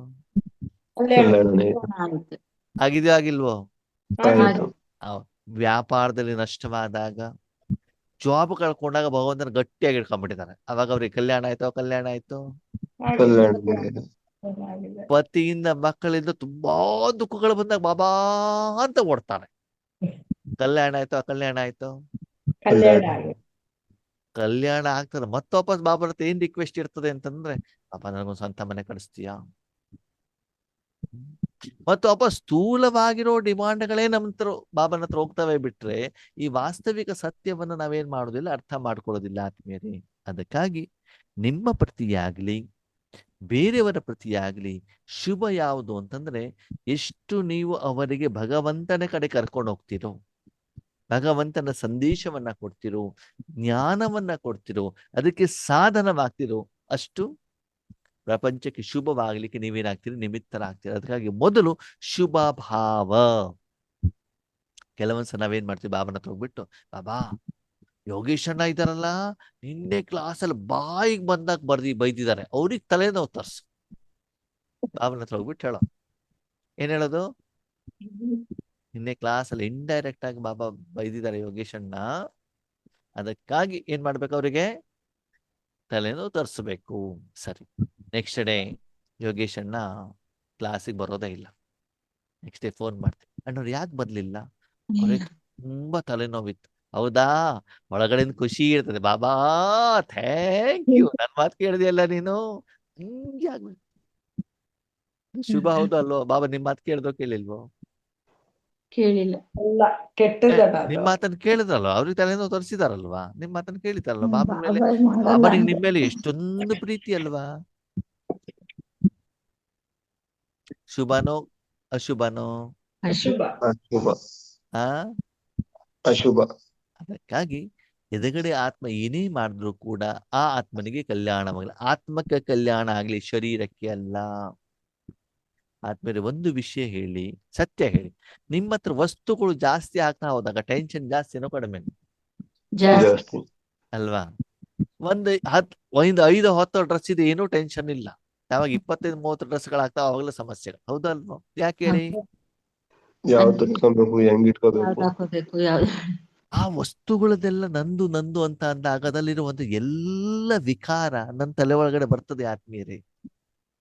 Speaker 1: ಆಗಿದೆಯೋ ಆಗಿಲ್ವೋ? ವ್ಯಾಪಾರದಲ್ಲಿ ನಷ್ಟವಾದಾಗ, ಜಾಬ್ ಕಳ್ಕೊಂಡಾಗ ಭಗವಂತನ ಗಟ್ಟಿಯಾಗಿ ಇಟ್ಕೊಂಡ್ಬಿಟ್ಟಿದ್ದಾರೆ, ಅವಾಗ ಅವ್ರಿಗೆ ಕಲ್ಯಾಣ ಆಯ್ತು, ಅಕಲ್ಯಾಣ ಆಯ್ತು? ಪತಿಯಿಂದ ಮಕ್ಕಳಿಂದ ತುಂಬಾ ದುಃಖಗಳು ಬಂದಾಗ ಬಾಬಾ ಅಂತ ಓಡ್ತಾರೆ, ಕಲ್ಯಾಣ ಆಯ್ತು, ಅಕಲ್ಯಾಣ ಆಯ್ತು? ಕಲ್ಯಾಣ ಆಗ್ತದೆ. ಮತ್ತೆ ವಾಪಸ್ ಬಾಬಾ ಹತ್ರ ಏನ್ ರಿಕ್ವೆಸ್ಟ್ ಇರ್ತದೆ ಅಂತಂದ್ರೆ, ಪಾಪ ನನಗೊಂದು ಸ್ವಂತ ಮನೆ ಕಳಿಸ್ತೀಯಾ? ಮತ್ತು ವಾಪಸ್ ಸ್ಥೂಲವಾಗಿರೋ ಡಿಮಾಂಡ್ಗಳೇ ನಮ್ಮ ಹತ್ರ ಬಾಬನ ಹತ್ರ ಹೋಗ್ತವೆ ಬಿಟ್ರೆ ಈ ವಾಸ್ತವಿಕ ಸತ್ಯವನ್ನ ನಾವೇನ್ ಮಾಡೋದಿಲ್ಲ, ಅರ್ಥ ಮಾಡ್ಕೊಳ್ಳೋದಿಲ್ಲ ಆತ್ಮೀಯರೇ. ಅದಕ್ಕಾಗಿ ನಿಮ್ಮ ಪ್ರತಿಯಾಗ್ಲಿ, ಬೇರೆಯವರ ಪ್ರತಿಯಾಗ್ಲಿ ಶುಭ ಯಾವುದು ಅಂತಂದ್ರೆ, ಎಷ್ಟು ನೀವು ಅವರಿಗೆ ಭಗವಂತನ ಕಡೆ ಕರ್ಕೊಂಡು ಹೋಗ್ತಿರೋ, ಭಗವಂತನ ಸಂದೇಶವನ್ನ ಕೊಡ್ತಿರೋ, ಜ್ಞಾನವನ್ನ ಕೊಡ್ತಿರೋ, ಅದಕ್ಕೆ ಸಾಧನವಾಗ್ತಿರೋ, ಅಷ್ಟು ಪ್ರಪಂಚಕ್ಕೆ ಶುಭವಾಗ್ಲಿಕ್ಕೆ ನೀವೇನಾಗ್ತೀರಿ? ನಿಮಿತ್ತರಾಗ್ತೀರಿ. ಅದಕ್ಕಾಗಿ ಮೊದಲು ಶುಭ ಭಾವ. ಕೆಲವೊಂದ್ಸಲ ನಾವೇನ್ ಮಾಡ್ತೀವಿ, ಬಾಬನ ಹತ್ರ ಹೋಗ್ಬಿಟ್ಟು, ಬಾಬಾ ಯೋಗೇಶ್ ಅಣ್ಣ ಇದಾರಲ್ಲ, ನಿನ್ನೆ ಕ್ಲಾಸಲ್ಲಿ ಬಾಯಿಗೆ ಬಂದಾಗ ಬೈದಿದ್ದಾರೆ, ಅವ್ರಿಗೆ ತಲೆನೋವು ತರ್ಸು. ಬಾಬನ ಹತ್ರ ಹೋಗ್ಬಿಟ್ಟು ಹೇಳೋ, ಏನ್ ಹೇಳೋದು? ನಿನ್ನೆ ಕ್ಲಾಸಲ್ಲಿ ಇಂಡೈರೆಕ್ಟ್ ಆಗಿ ಬಾಬಾ ಬೈದಿದ್ದಾರೆ ಯೋಗೇಶ್ ಅಣ್ಣ, ಅದಕ್ಕಾಗಿ ಏನ್ ಮಾಡ್ಬೇಕು? ಅವ್ರಿಗೆ ತಲೆನೋವು ತರಿಸ್ಬೇಕು. ಸರಿ, ನೆಕ್ಸ್ಟ್ ಡೇ ಯೋಗೇಶ್ ಅಣ್ಣ ಕ್ಲಾಸಿಗೆ ಬರೋದೇ ಇಲ್ಲ. ನೆಕ್ಸ್ಟ್ ಡೇ ಫೋನ್ ಮಾಡ್ತೀವಿ, ಅಣ್ಣವ್ರು ಯಾಕೆ ಬರ್ಲಿಲ್ಲ? ಅವ್ರಿಗೆ ತುಂಬಾ ತಲೆನೋವಿತ್ತು. ಹೌದಾ? ಒಳಗಡೆಯಿಂದ ಖುಷಿ ಇರ್ತದೆ, ಬಾಬಾ ಥ್ಯಾಂಕ್ ಯು, ನನ್ ಮಾತು ಕೇಳಿದೆಯಲ್ಲ ನೀನು. ಹಂಗೆ ಆಗ್ಬೇಕು. ಶುಭ ಹೌದು ಅಲ್ವೋ? ಬಾಬಾ ನಿಮ್ ಮಾತು ಕೇಳ್ದೋ ಕೇಳಿಲ್ವೋ?
Speaker 4: ಕೇಳಿಲ್ಲ.
Speaker 5: ಅಲ್ಲ ಕೆಟ್ಟದಲ್ಲ
Speaker 1: ನಿಮ್
Speaker 5: ಅದು.
Speaker 1: ಮಾತನ್ನ ಕೇಳಿದ್ರಲ್ವ, ಅವ್ರಿಗೆ ತಲೆನೋವು ತೋರಿಸಿದಾರಲ್ವಾ, ನಿಮ್ ಮಾತನ್ನ ಕೇಳಿದಾರಲ್ವ, ಬಾಬನ ಮೇಲೆ
Speaker 4: ಬಾಬಾ ಮಾಡಲ್ಲ
Speaker 1: ಬಾಬನಿಗೆ
Speaker 4: ಅಂದ್ರೆ
Speaker 1: ನಿಮ್ ಮೇಲೆ ಎಷ್ಟೊಂದು ಪ್ರೀತಿ ಅಲ್ವಾ. ಶುಭನೋ ಅಶುಭನೋ?
Speaker 4: ಅಶುಭ.
Speaker 5: ಅಶುಭ.
Speaker 2: ಅಶುಭ
Speaker 1: ಆ
Speaker 2: ಅಶುಭ.
Speaker 1: ಅದಕ್ಕಾಗಿ ಎದುರುಗಡೆ ಆತ್ಮ ಏನೇ ಮಾಡಿದ್ರು ಕೂಡ ಆ ಆತ್ಮನಿಗೆ ಕಲ್ಯಾಣವಾಗಲಿ. ಆತ್ಮಕ್ಕೆ ಕಲ್ಯಾಣ ಆಗ್ಲಿ, ಶರೀರಕ್ಕೆ ಅಲ್ಲ. ಆದ್ಮೇಲೆ ಒಂದು ವಿಷಯ ಹೇಳಿ, ಸತ್ಯ ಹೇಳಿ, ನಿಮ್ಮ ಹತ್ರ ವಸ್ತುಗಳು ಜಾಸ್ತಿ ಆಗ್ತಾ ಹೋದಾಗ ಟೆನ್ಷನ್ ಜಾಸ್ತಿನೋ ಕಡಿಮೆ
Speaker 4: ಜಾಸ್ತಿ.
Speaker 2: ಜಾಸ್ತಿ.
Speaker 1: ಅಲ್ವಾ? ಒಂದು 5-10 ಡ್ರೆಸ್ ಇದೆ, ಏನೂ ಟೆನ್ಷನ್ ಇಲ್ಲ. ಯಾವಾಗ 25-30 ಡ್ರೆಸ್ಗಳಾಗ್ತಾವ ಅವಾಗಲೂ ಸಮಸ್ಯೆಗಳು. ಹೌದಲ್ವಾ? ಯಾಕೆ ಹೇಳಿ?
Speaker 2: ಯಾವ್ದು ಇಟ್ಕೊಬೇಕು, ಹೆಂಗ್ ಇಟ್ಕೋಬೇಕು.
Speaker 4: ಯಾವ್ದು ಹಾಕೋಬೇಕು, ಯಾವ್ದು
Speaker 1: ಆ ವಸ್ತುಗಳದೆಲ್ಲ ನಂದು ನಂದು ಅಂತ ಅಂದಾಗ ಅದರಲ್ಲಿರುವಂತ ಎಲ್ಲ ವಿಕಾರ ನನ್ನ ತಲೆ ಒಳಗಡೆ ಬರ್ತದೆ ಆತ್ಮೀಯರೇ,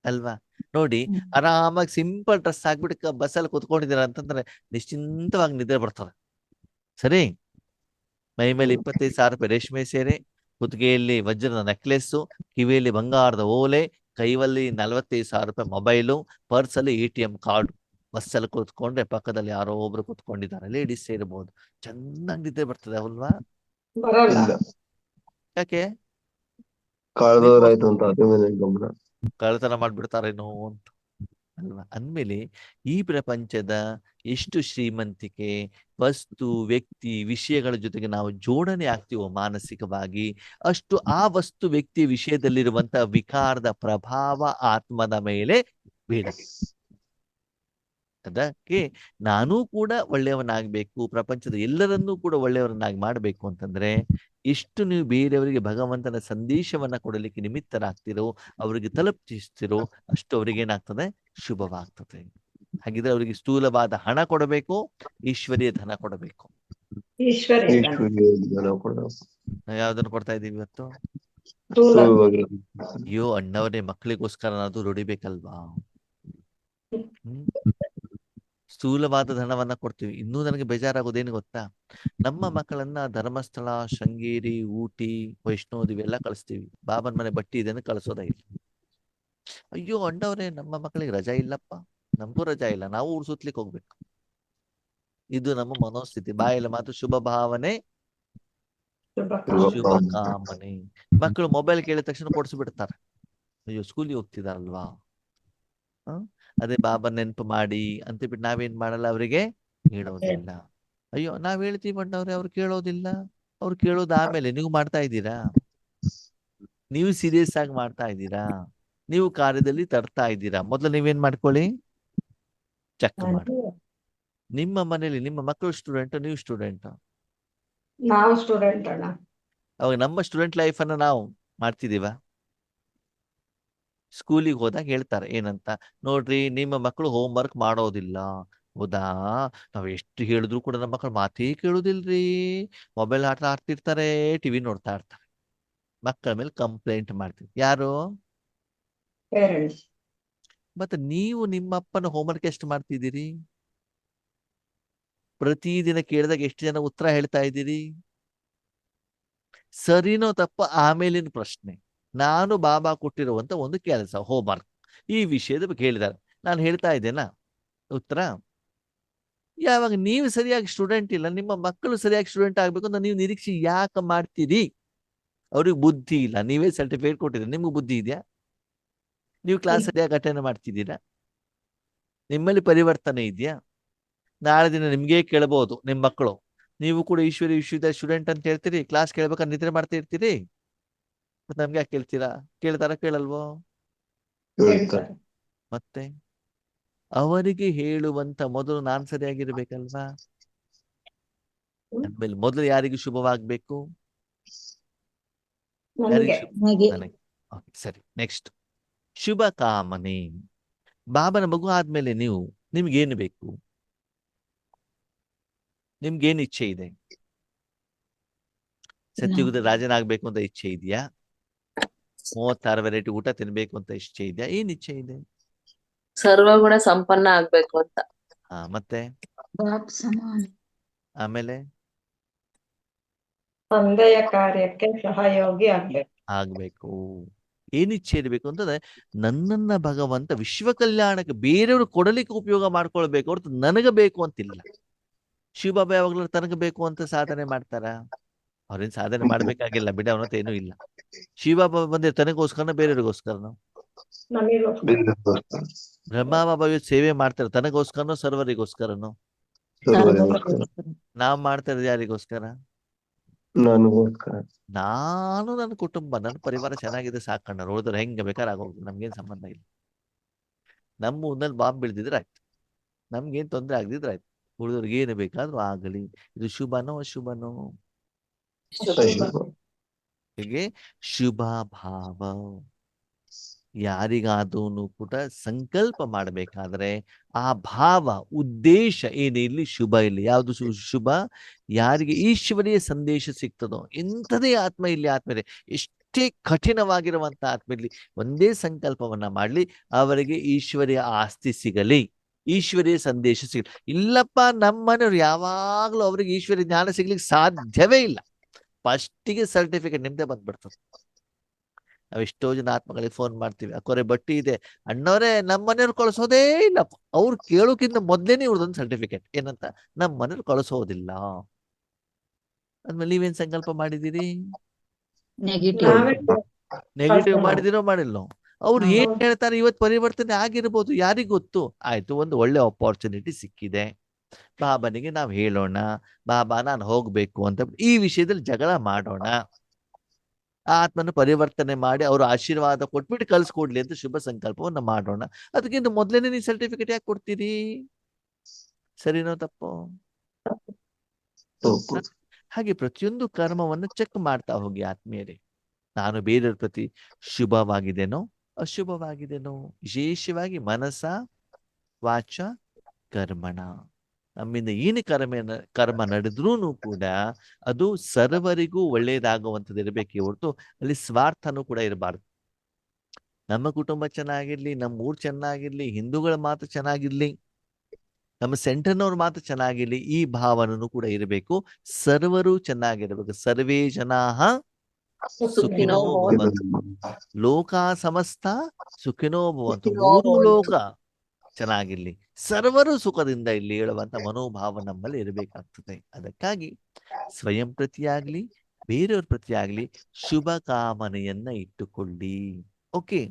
Speaker 1: ಅಲ್ವಾ? ನೋಡಿ, ಆರಾಮಾಗಿ ಸಿಂಪಲ್ ಡ್ರೆಸ್ ಹಾಕ್ಬಿಟ್ಟು ಬಸ್ಸಲ್ಲಿ ಕುತ್ಕೊಂಡಿದ್ದೀರಾ ಅಂತಂದ್ರೆ ನಿಶ್ಚಿಂತವಾಗಿ ನಿದ್ರೆ ಬರ್ತದೆ. ಸರಿ, ಮೈ ಮೇಲೆ 25,000 ರೂಪಾಯಿ ರೇಷ್ಮೆ ಸೀರೆ, ಕುತ್ತಿಗೆಯಲ್ಲಿ ವಜ್ರದ ನೆಕ್ಲೆಸ್ಸು, ಕಿವಿಯಲ್ಲಿ ಬಂಗಾರದ ಓಲೆ, ಕೈಯಲ್ಲಿ 45,000 ರೂಪಾಯಿ ಮೊಬೈಲು, ಪರ್ಸಲ್ಲಿ ATM ಕಾರ್ಡ್. ಬಸ್ಸಲ್ಲಿ ಕೂತ್ಕೊಂಡ್ರೆ ಪಕ್ಕದಲ್ಲಿ ಯಾರೋ ಒಬ್ರು ಕೂತ್ಕೊಂಡಿದ್ದಾರೆ, ಲೇಡೀಸ್ ಇರ್ಬೋದು, ಚೆನ್ನಾಗಿ ನಿದ್ದೆ ಬರ್ತದೆ ಅಲ್ವಾ?
Speaker 5: ಬರಲ್ಲ.
Speaker 2: ಇಲ್ಲ,
Speaker 1: ಯಾಕೆ?
Speaker 2: ಕಳ್ದೋರಾಯ್ತು ಅಂತ ಅದ್ರ ಮೇಲೆ ಗಮನ.
Speaker 1: ಕಳ್ಳತನ ಮಾಡ್ಬಿಡ್ತಾರೇನೋ ಅಂತ, ಅಲ್ವಾ? ಅಂದ್ಮೇಲೆ ಈ ಪ್ರಪಂಚದ ಎಷ್ಟು ಶ್ರೀಮಂತಿಕೆ, ವಸ್ತು, ವ್ಯಕ್ತಿ, ವಿಷಯಗಳ ಜೊತೆಗೆ ನಾವು ಜೋಡಣೆ ಆಗ್ತೀವೋ ಮಾನಸಿಕವಾಗಿ, ಅಷ್ಟು ಆ ವಸ್ತು, ವ್ಯಕ್ತಿ, ವಿಷಯದಲ್ಲಿರುವಂತ ವಿಕಾರದ ಪ್ರಭಾವ ಆತ್ಮದ ಮೇಲೆ ಬೀಳಬೇಕು. ಅದಕ್ಕೆ ನಾನೂ ಕೂಡ ಒಳ್ಳೆಯವನಾಗಬೇಕು, ಪ್ರಪಂಚದ ಎಲ್ಲರನ್ನೂ ಕೂಡ ಒಳ್ಳೆಯವರನ್ನಾಗಿ ಮಾಡಬೇಕು ಅಂತಂದ್ರೆ ಎಷ್ಟು ನೀವು ಬೇರೆಯವರಿಗೆ ಭಗವಂತನ ಸಂದೇಶವನ್ನ ಕೊಡಲಿಕ್ಕೆ ನಿಮಿತ್ತರಾಗ್ತಿರೋ, ಅವರಿಗೆ ತಲುಪಿಸ್ತಿರೋ, ಅಷ್ಟು ಅವರಿಗೆ ಏನಾಗ್ತದೆ? ಶುಭವಾಗ್ತದೆ. ಹಾಗಿದ್ರೆ ಅವರಿಗೆ ಸ್ಥೂಲವಾದ ಹಣ ಕೊಡಬೇಕು, ಈಶ್ವರೀಯ ಧನ ಕೊಡಬೇಕು.
Speaker 5: ಈಶ್ವರಿ
Speaker 2: ಈಶ್ವರೀಯ ಜ್ಞಾನ ಕೊಡಬೇಕು.
Speaker 1: ನಾವು ಯಾವ್ದನ್ನು ಕೊಡ್ತಾ ಇದ್ದೀವಿ ಇವತ್ತು?
Speaker 2: ಸ್ಥೂಲವಾಗಿ.
Speaker 1: ಅಯ್ಯೋ ಅಣ್ಣವರೇ, ಮಕ್ಕಳಿಗೋಸ್ಕರ ಅದು ದುಡಿಬೇಕಲ್ವಾ? ಸ್ಥೂಲವಾದ ಧನವನ್ನ ಕೊಡ್ತೀವಿ. ಇನ್ನೂ ನನಗೆ ಬೇಜಾರಾಗೋದೇನು ಗೊತ್ತಾ? ನಮ್ಮ ಮಕ್ಕಳನ್ನ ಧರ್ಮಸ್ಥಳ, ಶೃಂಗೇರಿ, ಊಟಿ, ವೈಷ್ಣೋದೇವಿ ಎಲ್ಲ ಕಳಿಸ್ತೀವಿ. ಬಾಬನ ಮನೆ ಬಟ್ಟಿ ಇದೆ ಕಳಿಸೋದೇ ಇಲ್ಲ. ಅಯ್ಯೋ ಅಣ್ಣವ್ರೆ, ನಮ್ಮ ಮಕ್ಕಳಿಗೆ ರಜಾ ಇಲ್ಲಪ್ಪ, ನಮಗೂ ರಜಾ ಇಲ್ಲ, ನಾವು ಊರು ಸುತ್ತಲಿಕ್ಕೆ ಹೋಗ್ಬೇಕು. ಇದು ನಮ್ಮ ಮನೋಸ್ಥಿತಿ. ಬಾಯಲ್ಲಿ ಮಾತು ಶುಭ ಭಾವನೆ, ಶುಭ ಕಾಮನೆ. ಮಕ್ಕಳು ಮೊಬೈಲ್ ಕೇಳಿದ ತಕ್ಷಣ ಕೊಡಿಸ್ಬಿಡ್ತಾರೆ. ಅಯ್ಯೋ ಸ್ಕೂಲಿಗೆ ಹೋಗ್ತಿದಾರಲ್ವಾ, ಅದೇ ಬಾಬಾ ನೆನಪು ಮಾಡಿ ಅಂತ ಬಿಟ್ಟು ನಾವೇನ್ ಮಾಡಲ್ಲ, ಅವರಿಗೆ ಹೇಳೋದಿಲ್ಲ. ಅಯ್ಯೋ ನಾವ್ ಹೇಳ್ತೀವಿ ಅಣ್ಣವ್ರೆ, ಅವ್ರು ಕೇಳೋದಿಲ್ಲ. ಅವ್ರು ಕೇಳೋದು ಆಮೇಲೆ. ನೀವು ಮಾಡ್ತಾ ಇದ್ದೀರಾ? ನೀವು ಸೀರಿಯಸ್ ಆಗಿ ಮಾಡ್ತಾ ಇದ್ದೀರಾ? ನೀವು ಕಾರ್ಯದಲ್ಲಿ ತರ್ತಾ ಇದ್ದೀರಾ? ಮೊದಲು ನೀವೇನ್ ಮಾಡ್ಕೊಳ್ಳಿ, ಚೆಕ್ ಮಾಡಿ. ನಿಮ್ಮ ಮನೇಲಿ ನಿಮ್ಮ ಮಕ್ಕಳು ಸ್ಟೂಡೆಂಟ್, ನೀವು ಸ್ಟೂಡೆಂಟ್?
Speaker 5: ನಾವು ಸ್ಟೂಡೆಂಟ್ ಅಣ್ಣ.
Speaker 1: ಅವಾಗ ನಮ್ಮ ಸ್ಟೂಡೆಂಟ್ ಲೈಫ್ ಅನ್ನ ನಾವು ಮಾಡ್ತಿದೀವ? ಸ್ಕೂಲಿಗೆ ಹೋದಾಗ ಹೇಳ್ತಾರೆ ಏನಂತ, ನೋಡ್ರಿ ನಿಮ್ಮ ಮಕ್ಕಳು ಹೋಮ್ ವರ್ಕ್ ಮಾಡೋದಿಲ್ಲ. ಹೌದಾ? ನಾವ್ ಎಷ್ಟು ಹೇಳಿದ್ರು ಕೂಡ ನಮ್ಮ ಮಕ್ಕಳು ಮಾತೇ ಕೇಳುದಿಲ್ರಿ, ಮೊಬೈಲ್ ಆಟ ಆಡ್ತಿರ್ತಾರೆ, ಟಿವಿ ನೋಡ್ತಾ ಇರ್ತಾರೆ. ಮಕ್ಕಳ ಮೇಲೆ ಕಂಪ್ಲೇಂಟ್ ಮಾಡ್ತೀವಿ. ಯಾರು?
Speaker 5: ಪೇರೆಂಟ್ಸ್.
Speaker 1: ಮತ್ತೆ ನೀವು ನಿಮ್ಮಪ್ಪನ ಹೋಮ್ವರ್ಕ್ ಎಷ್ಟು ಮಾಡ್ತಿದ್ದೀರಿ? ಪ್ರತಿದಿನ ಕೇಳಿದಾಗ ಎಷ್ಟು ಜನ ಉತ್ತರ ಹೇಳ್ತಾ ಇದ್ದೀರಿ? ಸರಿನೋ ತಪ್ಪ ಆಮೇಲಿನ ಪ್ರಶ್ನೆ. ನಾನು ಬಾಬಾ ಕೊಟ್ಟಿರುವಂತ ಒಂದು ಕೆಲಸ, ಹೋಮ್ವರ್ಕ್, ಈ ವಿಷಯದ ಬಗ್ಗೆ ಹೇಳಿದ್ದಾರೆ, ನಾನು ಹೇಳ್ತಾ ಇದ್ದೇನಾ ಉತ್ತರ? ಯಾವಾಗ ನೀವು ಸರಿಯಾಗಿ ಸ್ಟೂಡೆಂಟ್ ಇಲ್ಲ, ನಿಮ್ಮ ಮಕ್ಕಳು ಸರಿಯಾಗಿ ಸ್ಟೂಡೆಂಟ್ ಆಗ್ಬೇಕು ಅಂತ ನೀವು ನಿರೀಕ್ಷೆ ಯಾಕೆ ಮಾಡ್ತೀರಿ? ಅವ್ರಿಗೆ ಬುದ್ಧಿ ಇಲ್ಲ, ನೀವೇ ಸರ್ಟಿಫಿಕೇಟ್ ಕೊಟ್ಟಿದ್ದೀರಿ, ನಿಮ್ಗೆ ಬುದ್ಧಿ ಇದೆಯಾ? ನೀವು ಕ್ಲಾಸ್ ಸರಿಯಾಗಿ ಅಟೆಂಡ್ ಮಾಡ್ತಿದ್ದೀರಾ? ನಿಮ್ಮಲ್ಲಿ ಪರಿವರ್ತನೆ ಇದೆಯಾ? ನಾಳೆ ದಿನ ನಿಮ್ಗೆ ಕೇಳಬಹುದು ನಿಮ್ಮ ಮಕ್ಕಳು, ನೀವು ಕೂಡ ಈಶ್ವರಿ ವಿಶ್ವವಿದ್ಯಾಲಯ ಸ್ಟೂಡೆಂಟ್ ಅಂತ ಹೇಳ್ತೀರಿ, ಕ್ಲಾಸ್ ಕೇಳ್ಬೇಕಾದ್ರೆ ನಿದ್ರೆ ಮಾಡ್ತಾ ಇರ್ತೀರಿ, ಮತ್ತೆ ನಮ್ಗೆ ಯಾಕೆ ಕೇಳ್ತೀರಾ? ಕೇಳ್ತಾರ ಕೇಳಲ್ವೋ? ಮತ್ತೆ ಅವರಿಗೆ ಹೇಳುವಂತ ಮೊದಲು ನಾನ್ ಸರಿಯಾಗಿರ್ಬೇಕಲ್ವಾ? ಆದ್ಮೇಲೆ ಮೊದಲು ಯಾರಿಗೆ ಶುಭವಾಗ್ಬೇಕು? ನನಗೆ. ಸರಿ, ನೆಕ್ಸ್ಟ್ ಶುಭ ಕಾಮನೆ. ಬಾಬನ ಮಗು ಆದ್ಮೇಲೆ ನಿಮ್ಗೇನು ಬೇಕು? ನಿಮ್ಗೇನು ಇಚ್ಛೆ ಇದೆ? ಸತ್ಯುಗದ ರಾಜನಾಗ್ಬೇಕು ಅಂತ ಇಚ್ಛೆ ಇದೆಯಾ? 36 ವೆರೈಟಿ ಊಟ ತಿನ್ಬೇಕು ಅಂತ ಇಚ್ಛೆ ಇದೆಯಾ? ಏನ್ ಇಚ್ಛೆ ಇದೆ?
Speaker 6: ಸರ್ವಗುಣ ಸಂಪನ್ನ ಆಗ್ಬೇಕು ಅಂತ.
Speaker 1: ಮತ್ತೆ ಆಮೇಲೆ
Speaker 5: ತಂದೆಯ ಕಾರ್ಯಕ್ಕೆ ಸಹಯೋಗಿ
Speaker 1: ಆಗ್ಬೇಕು. ಏನ್ ಇಚ್ಛೆ ಇರಬೇಕು ಅಂತಂದ್ರೆ, ನನ್ನನ್ನ ಭಗವಂತ ವಿಶ್ವ ಕಲ್ಯಾಣಕ್ಕೆ ಬೇರೆಯವರು ಕೊಡಲಿಕ್ಕೆ ಉಪಯೋಗ ಮಾಡ್ಕೊಳ್ಬೇಕು ಹೊರತು ನನಗೆ ಬೇಕು ಅಂತಿಲ್ಲ. ಶಿವಬಾಬಾ ಯಾವಾಗ್ಲೂ ತನಗೆ ಬೇಕು ಅಂತ ಸಾಧನೆ ಮಾಡ್ತಾರ? ಅವ್ರೇನ್ ಸಾಧನೆ ಮಾಡ್ಬೇಕಾಗಿಲ್ಲ ಬಿಡ, ಅವನಂತ ಏನೂ ಇಲ್ಲ. ಶಿವಬಾಬಾ ಬಂದ್ರೆ ತನಗೋಸ್ಕರನ ಬೇರೆಯವ್ರಿಗೋಸ್ಕರನೋ?
Speaker 5: ನಮಗೋಸ್ಕರ.
Speaker 2: ಬೇರೆಯವ್ರಿಗೋಸ್ಕರ.
Speaker 1: ಬ್ರಹ್ಮಬಾಬಾ ಇವತ್ತು ಸೇವೆ ಮಾಡ್ತಾರೆ ತನಗೋಸ್ಕರನೋ ಸರ್ವರಿಗೋಸ್ಕರನೋ?
Speaker 2: ಸರ್ವರಿಗೋಸ್ಕರ.
Speaker 1: ನಾವ್ ಮಾಡ್ತಾ ಇರೋದು ಯಾರಿಗೋಸ್ಕರ?
Speaker 2: ನನಗೋಸ್ಕರ.
Speaker 1: ನಾನು, ನನ್ನ ಕುಟುಂಬ, ನನ್ನ ಪರಿವಾರ ಚೆನ್ನಾಗಿದೆ ಸಾಕಣ್ಣ. ನೋಡಿದ್ರೆ ಹೆಂಗ ಬೇಕಾದ್ರೆ ಆಗೋಗ್ತದೆ, ನಮ್ಗೇನ್ ಸಂಬಂಧ ಇಲ್ಲ. ನಮ್ಮ ಊರಿನಲ್ಲಿ ಬಾಂಬ್ ಬೀಳ್ದಿದ್ರೆ ಆಯ್ತು, ನಮ್ಗೇನ್ ತೊಂದ್ರೆ ಆಗದಿದ್ರೆ ಆಯ್ತು. ಉಳಿದವ್ರಿಗೆ ಏನು ಬೇಕಾದ್ರೂ ಆಗಲಿ. ಇದು ಶುಭನೋ ಅಶುಭನೋ?
Speaker 2: ಅಶುಭ.
Speaker 1: ಹೀಗೆ ಶುಭ ಭಾವ. ಯಾರಿಗಾದೂನು ಕೂಡ ಸಂಕಲ್ಪ ಮಾಡಬೇಕಾದ್ರೆ ಆ ಭಾವ ಉದ್ದೇಶ ಏನೇ ಇಲ್ಲಿ ಶುಭ ಇಲ್ಲಿ ಯಾವುದು ಶುಭ? ಯಾರಿಗೆ ಈಶ್ವರೀಯ ಸಂದೇಶ ಸಿಗ್ತದೋ, ಎಂಥದೇ ಆತ್ಮ ಇಲ್ಲಿ ಆತ್ಮರೇ ಎಷ್ಟೇ ಕಠಿಣವಾಗಿರುವಂತ ಆತ್ಮ ಇರಲಿ, ಒಂದೇ ಸಂಕಲ್ಪವನ್ನ ಮಾಡ್ಲಿ, ಅವರಿಗೆ ಈಶ್ವರೀಯ ಆಸ್ತಿ ಸಿಗಲಿ, ಈಶ್ವರೀಯ ಸಂದೇಶ ಸಿಗಲಿ. ಇಲ್ಲಪ್ಪ ನಮ್ಮ ಮನೆಯವ್ರು ಯಾವಾಗ್ಲೂ ಅವ್ರಿಗೆ ಈಶ್ವರೀಯ ಜ್ಞಾನ ಸಿಗ್ಲಿಕ್ಕೆ ಸಾಧ್ಯವೇ ಇಲ್ಲ. ಫಸ್ಟಿಗೆ ಸರ್ಟಿಫಿಕೇಟ್ ನಿಮ್ದೇ ಬಂದ್ಬಿಡ್ತದೆ. ನಾವ್ ಎಷ್ಟೋ ಜನ ಆತ್ಮಗಳಿಗೆ ಫೋನ್ ಮಾಡ್ತೀವಿ, ಅಕ್ಕೋರೆ ಬಟ್ಟಿ ಇದೆ ಅಣ್ಣವ್ರೆ, ನಮ್ಮ ಮನೆಯವ್ರು ಕಳಿಸೋದೇ ಇಲ್ಲ. ಅವ್ರು ಕೇಳೋಕ್ಕಿಂತ ಮೊದ್ಲೇನೆ ಇವ್ರದೊಂದು ಸರ್ಟಿಫಿಕೇಟ್ ಏನಂತ, ನಮ್ಮ ಮನೆಯವ್ರು ಕಳಿಸೋದಿಲ್ಲ. ಅಂದ್ಮೇಲೆ ನೀವೇನ್ ಸಂಕಲ್ಪ ಮಾಡಿದ್ದೀರಿ?
Speaker 4: ನೆಗೆಟಿವ್.
Speaker 1: ನೆಗೆಟಿವ್ ಮಾಡಿದಿರೋ ಮಾಡಿಲ್ಲೋ? ಅವ್ರು
Speaker 4: ಹೌದು.
Speaker 1: ಏನ್ ಹೇಳ್ತಾರೆ ಇವತ್ತು ಪರಿವರ್ತನೆ ಆಗಿರ್ಬೋದು, ಯಾರಿಗ್ ಗೊತ್ತು. ಆಯ್ತು, ಒಂದು ಒಳ್ಳೆ ಆಪರ್ಚುನಿಟಿ ಸಿಕ್ಕಿದೆ, ಬಾಬನಿಗೆ ನಾವು ಹೇಳೋಣ, ಬಾಬಾ ನಾನು ಹೋಗ್ಬೇಕು ಅಂತ ಈ ವಿಷಯದಲ್ಲಿ ಜಗಳ ಮಾಡೋಣ, ಆತ್ಮನ ಪರಿವರ್ತನೆ ಮಾಡಿ ಅವರು ಆಶೀರ್ವಾದ ಕೊಟ್ಬಿಟ್ಟು ಕಳ್ಸ್ಕೊಡ್ಲಿ ಅಂತ ಶುಭ ಸಂಕಲ್ಪವನ್ನ ಮಾಡೋಣ. ಅದಕ್ಕಿಂತ ಮೊದ್ಲೇನೆ ನೀವು ಸರ್ಟಿಫಿಕೇಟ್ ಯಾಕೆ ಕೊಡ್ತೀರಿ? ಸರಿನೋ ತಪ್ಪೋ?
Speaker 2: ತಪ್ಪು.
Speaker 1: ಹಾಗೆ ಪ್ರತಿಯೊಂದು ಕರ್ಮವನ್ನು ಚೆಕ್ ಮಾಡ್ತಾ ಹೋಗಿ ಆತ್ಮೀಯರೇ. ನಾನು ಬೇರೆಯವ್ರ ಪ್ರತಿ ಶುಭವಾಗಿದೆನೋ ಅಶುಭವಾಗಿದೆನೋ? ವಿಶೇಷವಾಗಿ ಮನಸ ವಾಚ ಕರ್ಮಣ, ನಮ್ಮಿಂದ ಏನು ಕರ್ಮ ನಡೆದ್ರೂ ಕೂಡ ಅದು ಸರ್ವರಿಗೂ ಒಳ್ಳೇದಾಗುವಂಥದ್ದು ಇರಬೇಕೇ ಹೊರತು ಅಲ್ಲಿ ಸ್ವಾರ್ಥನೂ ಕೂಡ ಇರಬಾರ್ದು. ನಮ್ಮ ಕುಟುಂಬ ಚೆನ್ನಾಗಿರ್ಲಿ, ನಮ್ಮ ಊರು ಚೆನ್ನಾಗಿರ್ಲಿ, ಹಿಂದೂಗಳ ಮಾತು ಚೆನ್ನಾಗಿರ್ಲಿ, ನಮ್ಮ ಸೆಂಟರ್ನವ್ರ ಮಾತು ಚೆನ್ನಾಗಿರ್ಲಿ, ಈ ಭಾವನೂ ಕೂಡ ಇರಬೇಕು. ಸರ್ವರು ಚೆನ್ನಾಗಿರ್ಬೇಕು. ಸರ್ವೇ ಜನಾಃ ಸುಖಿನೋ ಭವಂತು, ಲೋಕ ಸಮಸ್ತ ಸುಖಿನೋ ಭವಂತು. ಮೂರು ಲೋಕ ಚೆನ್ನಾಗಿರ್ಲಿ, ಸರ್ವರು ಸುಖದಿಂದ ಇಲ್ಲಿ ಹೇಳುವಂತ ಮನೋಭಾವ ನಮ್ಮಲ್ಲಿ ಇರಬೇಕಾಗ್ತದೆ. ಅದಕ್ಕಾಗಿ ಸ್ವಯಂ ಪ್ರತಿಯಾಗ್ಲಿ ಬೇರೆಯವ್ರ ಪ್ರತಿಯಾಗ್ಲಿ ಶುಭ ಕಾಮನೆಯನ್ನ ಇಟ್ಟುಕೊಳ್ಳಿ. ಓಕೆ,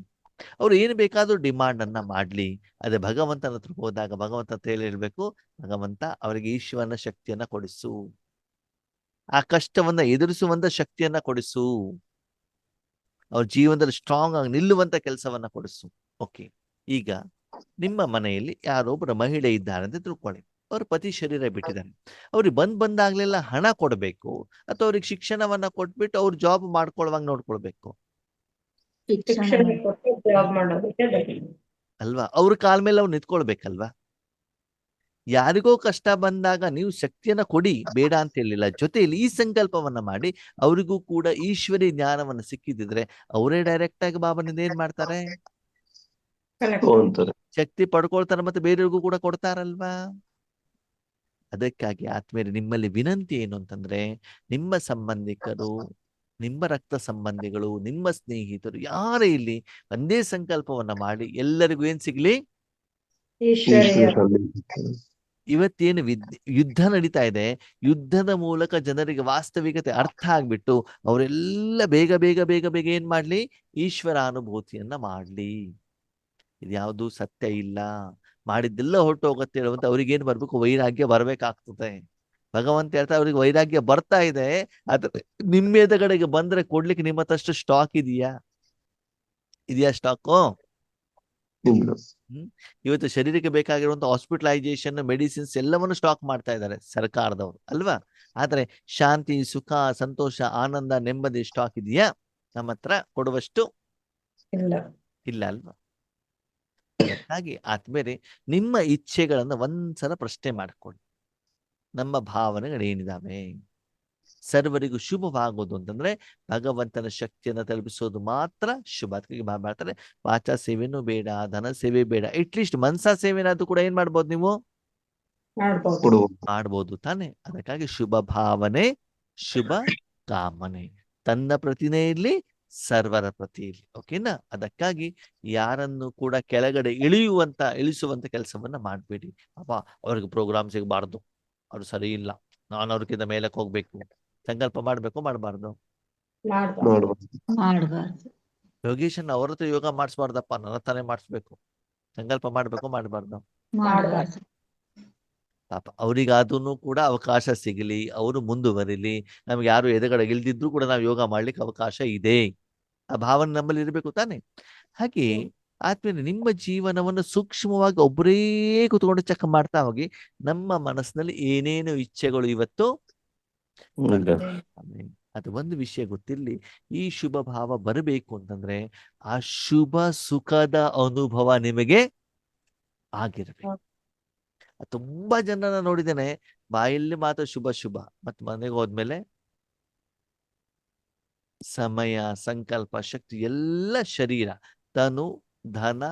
Speaker 1: ಅವ್ರು ಏನು ಬೇಕಾದ್ರೂ ಡಿಮಾಂಡ್ ಅನ್ನ ಮಾಡ್ಲಿ, ಅದೇ ಭಗವಂತನ ಹತ್ರ ಹೋದಾಗ ಭಗವಂತ ಅಂತ ಹೇಳಿರ್ಬೇಕು, ಭಗವಂತ ಅವರಿಗೆ ಈಶ್ವರನ ಶಕ್ತಿಯನ್ನ ಕೊಡಿಸು, ಆ ಕಷ್ಟವನ್ನ ಎದುರಿಸುವಂತ ಶಕ್ತಿಯನ್ನ ಕೊಡಿಸು, ಅವ್ರ ಜೀವನದಲ್ಲಿ ಸ್ಟ್ರಾಂಗ್ ಆಗಿ ನಿಲ್ಲುವಂತ ಕೆಲಸವನ್ನ ಕೊಡಿಸು. ಓಕೆ, ಈಗ ನಿಮ್ಮ ಮನೆಯಲ್ಲಿ ಯಾರೊಬ್ಬರ ಮಹಿಳೆ ಇದ್ದಾರೆ ಅಂತ ತಿಳ್ಕೊಳ್ಳಿ, ಅವ್ರ ಪತಿ ಶರೀರ ಬಿಟ್ಟಿದ್ದಾರೆ. ಅವ್ರಿಗೆ ಬಂದಾಗ್ಲೆಲ್ಲ ಹಣ ಕೊಡ್ಬೇಕು ಅಥವಾ ಅವ್ರಿಗೆ ಶಿಕ್ಷಣವನ್ನ ಕೊಟ್ಬಿಟ್ಟು ಅವ್ರು ಜಾಬ್ ಮಾಡ್ಕೊಳ್ಳುವಾಗ ನೋಡ್ಕೊಳ್ಬೇಕು
Speaker 5: ಶಿಕ್ಷಣ ಕೊಟ್ಟು ಜಾಬ್ ಮಾಡೋದಕ್ಕೆ
Speaker 1: ಅಲ್ವಾ? ಅವ್ರ ಕಾಲ ಮೇಲೆ ಅವ್ರು ನಿಂತ್ಕೊಳ್ಬೇಕಲ್ವಾ? ಯಾರಿಗೋ ಕಷ್ಟ ಬಂದಾಗ ನೀವು ಶಕ್ತಿಯನ್ನ ಕೊಡಿ, ಬೇಡ ಅಂತ ಹೇಳಿಲ್ಲ. ಜೊತೆಯಲ್ಲಿ ಈ ಸಂಕಲ್ಪವನ್ನ ಮಾಡಿ ಅವರಿಗೂ ಕೂಡ ಈಶ್ವರಿ ಜ್ಞಾನವನ್ನ ಸಿಕ್ಕಿದ್ರೆ ಅವರೇ ಡೈರೆಕ್ಟ್ ಆಗಿ ಬಾಬನಿಂದ ಏನ್ ಮಾಡ್ತಾರೆ?
Speaker 2: ತಗೊಂತಾರೆ.
Speaker 1: ಶಕ್ತಿ ಪಡ್ಕೊಳ್ತಾರೆ, ಮತ್ತೆ ಬೇರೆಯವ್ರಿಗೂ ಕೂಡ ಕೊಡ್ತಾರಲ್ವಾ? ಅದಕ್ಕಾಗಿ ಆತ್ಮೀಯರೇ, ನಿಮ್ಮಲ್ಲಿ ವಿನಂತಿ ಏನು ಅಂತಂದ್ರೆ, ನಿಮ್ಮ ಸಂಬಂಧಿಕರು, ನಿಮ್ಮ ರಕ್ತ ಸಂಬಂಧಿಗಳು, ನಿಮ್ಮ ಸ್ನೇಹಿತರು ಯಾರೇ ಇಲ್ಲಿ ಒಂದೇ ಸಂಕಲ್ಪವನ್ನ ಮಾಡಿ ಎಲ್ಲರಿಗೂ ಏನ್ ಸಿಗ್ಲಿ?
Speaker 5: ಈಶ್ವರೀಯ
Speaker 1: ಇವತ್ತೇನು ಯುದ್ಧ ನಡೀತಾ ಇದೆ, ಯುದ್ಧದ ಮೂಲಕ ಜನರಿಗೆ ವಾಸ್ತವಿಕತೆ ಅರ್ಥ ಆಗ್ಬಿಟ್ಟು ಅವರೆಲ್ಲ ಬೇಗ ಬೇಗ ಬೇಗ ಬೇಗ ಏನ್ ಮಾಡ್ಲಿ? ಈಶ್ವರ ಅನುಭೂತಿಯನ್ನ ಮಾಡ್ಲಿ. ಇದ್ಯಾವುದು ಸತ್ಯ ಇಲ್ಲ, ಮಾಡಿದ್ದೆಲ್ಲ ಹೊರಟು ಹೋಗುತ್ತೆ ಹೇಳುವಂತ ಅವ್ರಿಗೇನ್ ಬರ್ಬೇಕು? ವೈರಾಗ್ಯ ಬರ್ಬೇಕಾಗ್ತದೆ. ಭಗವಂತ ಹೇಳ್ತಾ ಅವ್ರಿಗೆ ವೈರಾಗ್ಯ ಬರ್ತಾ ಇದೆ, ಆದ್ರೆ ನಿಮ್ಮ ಎದುರುಗಡೆಗೆ ಬಂದ್ರೆ ಕೊಡ್ಲಿಕ್ಕೆ ನಿಮ್ಮ ಹತ್ರಷ್ಟು ಸ್ಟಾಕ್ ಇದೆಯಾ ಸ್ಟಾಕು? ಇವತ್ತು ಶರೀರಕ್ಕೆ ಬೇಕಾಗಿರುವಂತ ಹಾಸ್ಪಿಟಲೈಸೇಷನ್, ಮೆಡಿಸಿನ್ಸ್ ಎಲ್ಲವನ್ನು ಸ್ಟಾಕ್ ಮಾಡ್ತಾ ಇದ್ದಾರೆ ಸರ್ಕಾರದವರು ಅಲ್ವಾ? ಆದ್ರೆ ಶಾಂತಿ, ಸುಖ, ಸಂತೋಷ, ಆನಂದ, ನೆಮ್ಮದಿ ಸ್ಟಾಕ್ ಇದೆಯಾ ನಮ್ಮ ಹತ್ರ ಕೊಡುವಷ್ಟು? ಇಲ್ಲ ಅಲ್ವಾ? ಅದಕ್ಕಾಗಿ ಆದ್ಮೇಲೆ ನಿಮ್ಮ ಇಚ್ಛೆಗಳನ್ನ ಒಂದ್ಸಲ ಪ್ರಶ್ನೆ ಮಾಡ್ಕೊಳ್ಳಿ. ನಮ್ಮ ಭಾವನೆಗಳು ಏನಿದಾವೆ? ಸರ್ವರಿಗೂ ಶುಭವಾಗೋದು ಅಂತಂದ್ರೆ ಭಗವಂತನ ಶಕ್ತಿಯನ್ನ ತಲುಪಿಸೋದು ಮಾತ್ರ ಶುಭ. ಅದಕ್ಕೆ ಮಾಡ್ತಾರೆ ವಾಚಾ ಸೇವೆನೂ ಬೇಡ, ಧನ ಸೇವೆ ಬೇಡ, ಅಟ್ಲೀಸ್ಟ್ ಮನ್ಸಾ ಸೇವೆನಾದ್ರೂ ಕೂಡ ಏನ್ ಮಾಡ್ಬೋದು? ನೀವು ಮಾಡ್ಬೋದು ತಾನೆ? ಅದಕ್ಕಾಗಿ ಶುಭ ಭಾವನೆ, ಶುಭ ಕಾಮನೆ, ತನ್ನ ಪ್ರತಿನೇ ಇರ್ಲಿ, ಸರ್ವರ ಪ್ರತಿ ಇರ್ಲಿ. ಓಕೆನಾ? ಅದಕ್ಕಾಗಿ ಯಾರನ್ನು ಕೂಡ ಕೆಳಗಡೆ ಇಳಿಸುವಂತ ಕೆಲಸವನ್ನ ಮಾಡ್ಬೇಡಿ. ಅಪ್ಪ ಅವ್ರಿಗೆ ಪ್ರೋಗ್ರಾಮ್ ಸಿಗಬಾರ್ದು, ಅವ್ರು ಸರಿ ಇಲ್ಲ, ನಾನು ಅವ್ರಿಗಿಂತ ಮೇಲಕ್ಕೆ ಹೋಗ್ಬೇಕು, ಸಂಕಲ್ಪ ಮಾಡ್ಬೇಕು ಮಾಡಬಾರ್ದು?
Speaker 5: ಮಾಡ್ಬಾರ್ದು.
Speaker 2: ಮಾಡ್ಬಾರ್ದು.
Speaker 4: ಮಾಡಬಾರ್ದು.
Speaker 1: ಯೋಗೇಶನ್ ಅವ್ರ ಹತ್ರ ಯೋಗ ಮಾಡಿಸ್ಬಾರ್ದಪ್ಪ, ನನ್ನ ತಾನೇ ಮಾಡಿಸ್ಬೇಕು, ಸಂಕಲ್ಪ ಮಾಡ್ಬೇಕು ಮಾಡಬಾರ್ದು?
Speaker 4: ಮಾಡಬಾರ್ದು.
Speaker 1: ಪಾಪ ಅವ್ರಿಗಾದೂ ಕೂಡ ಅವಕಾಶ ಸಿಗಲಿ, ಅವರು ಮುಂದುವರಿಲಿ, ನಮ್ಗೆ ಯಾರು ಎದುರುಗಡೆ ಇಲ್ದಿದ್ರು ಕೂಡ ನಾವು ಯೋಗ ಮಾಡ್ಲಿಕ್ಕೆ ಅವಕಾಶ ಇದೆ, ಆ ಭಾವನೆ ನಮ್ಮಲ್ಲಿ ಇರಬೇಕು ತಾನೆ. ಹಾಗೆ ಆದ್ಮೇಲೆ ನಿಮ್ಮ ಜೀವನವನ್ನು ಸೂಕ್ಷ್ಮವಾಗಿ ಒಬ್ಬರೇ ಕೂತ್ಕೊಂಡು ಚೆಕ್ ಮಾಡ್ತಾ ಹೋಗಿ, ನಮ್ಮ ಮನಸ್ಸಿನಲ್ಲಿ ಏನೇನು ಇಚ್ಛೆಗಳು ಇವತ್ತು
Speaker 2: ಇದೆ.
Speaker 1: ಆಮೇಲೆ ಅದು ಒಂದು ವಿಷಯ ಗೊತ್ತಿರ್ಲಿ, ಈ ಶುಭ ಭಾವ ಬರಬೇಕು ಅಂತಂದ್ರೆ ಆ ಶುಭ ಸುಖದ ಅನುಭವ ನಿಮಗೆ ಆಗಿರ್ಬೇಕು. ತುಂಬಾ ಜನರನ್ನ ನೋಡಿದ್ದೇನೆ, ಬಾಯಲ್ಲಿ ಮಾತ್ರ ಶುಭ ಶುಭ, ಮತ್ ಮನೆಗೆ ಹೋದ್ಮೇಲೆ ಸಮಯ, ಸಂಕಲ್ಪ, ಶಕ್ತಿ ಎಲ್ಲ ಶರೀರ, ತನು, ಧನ,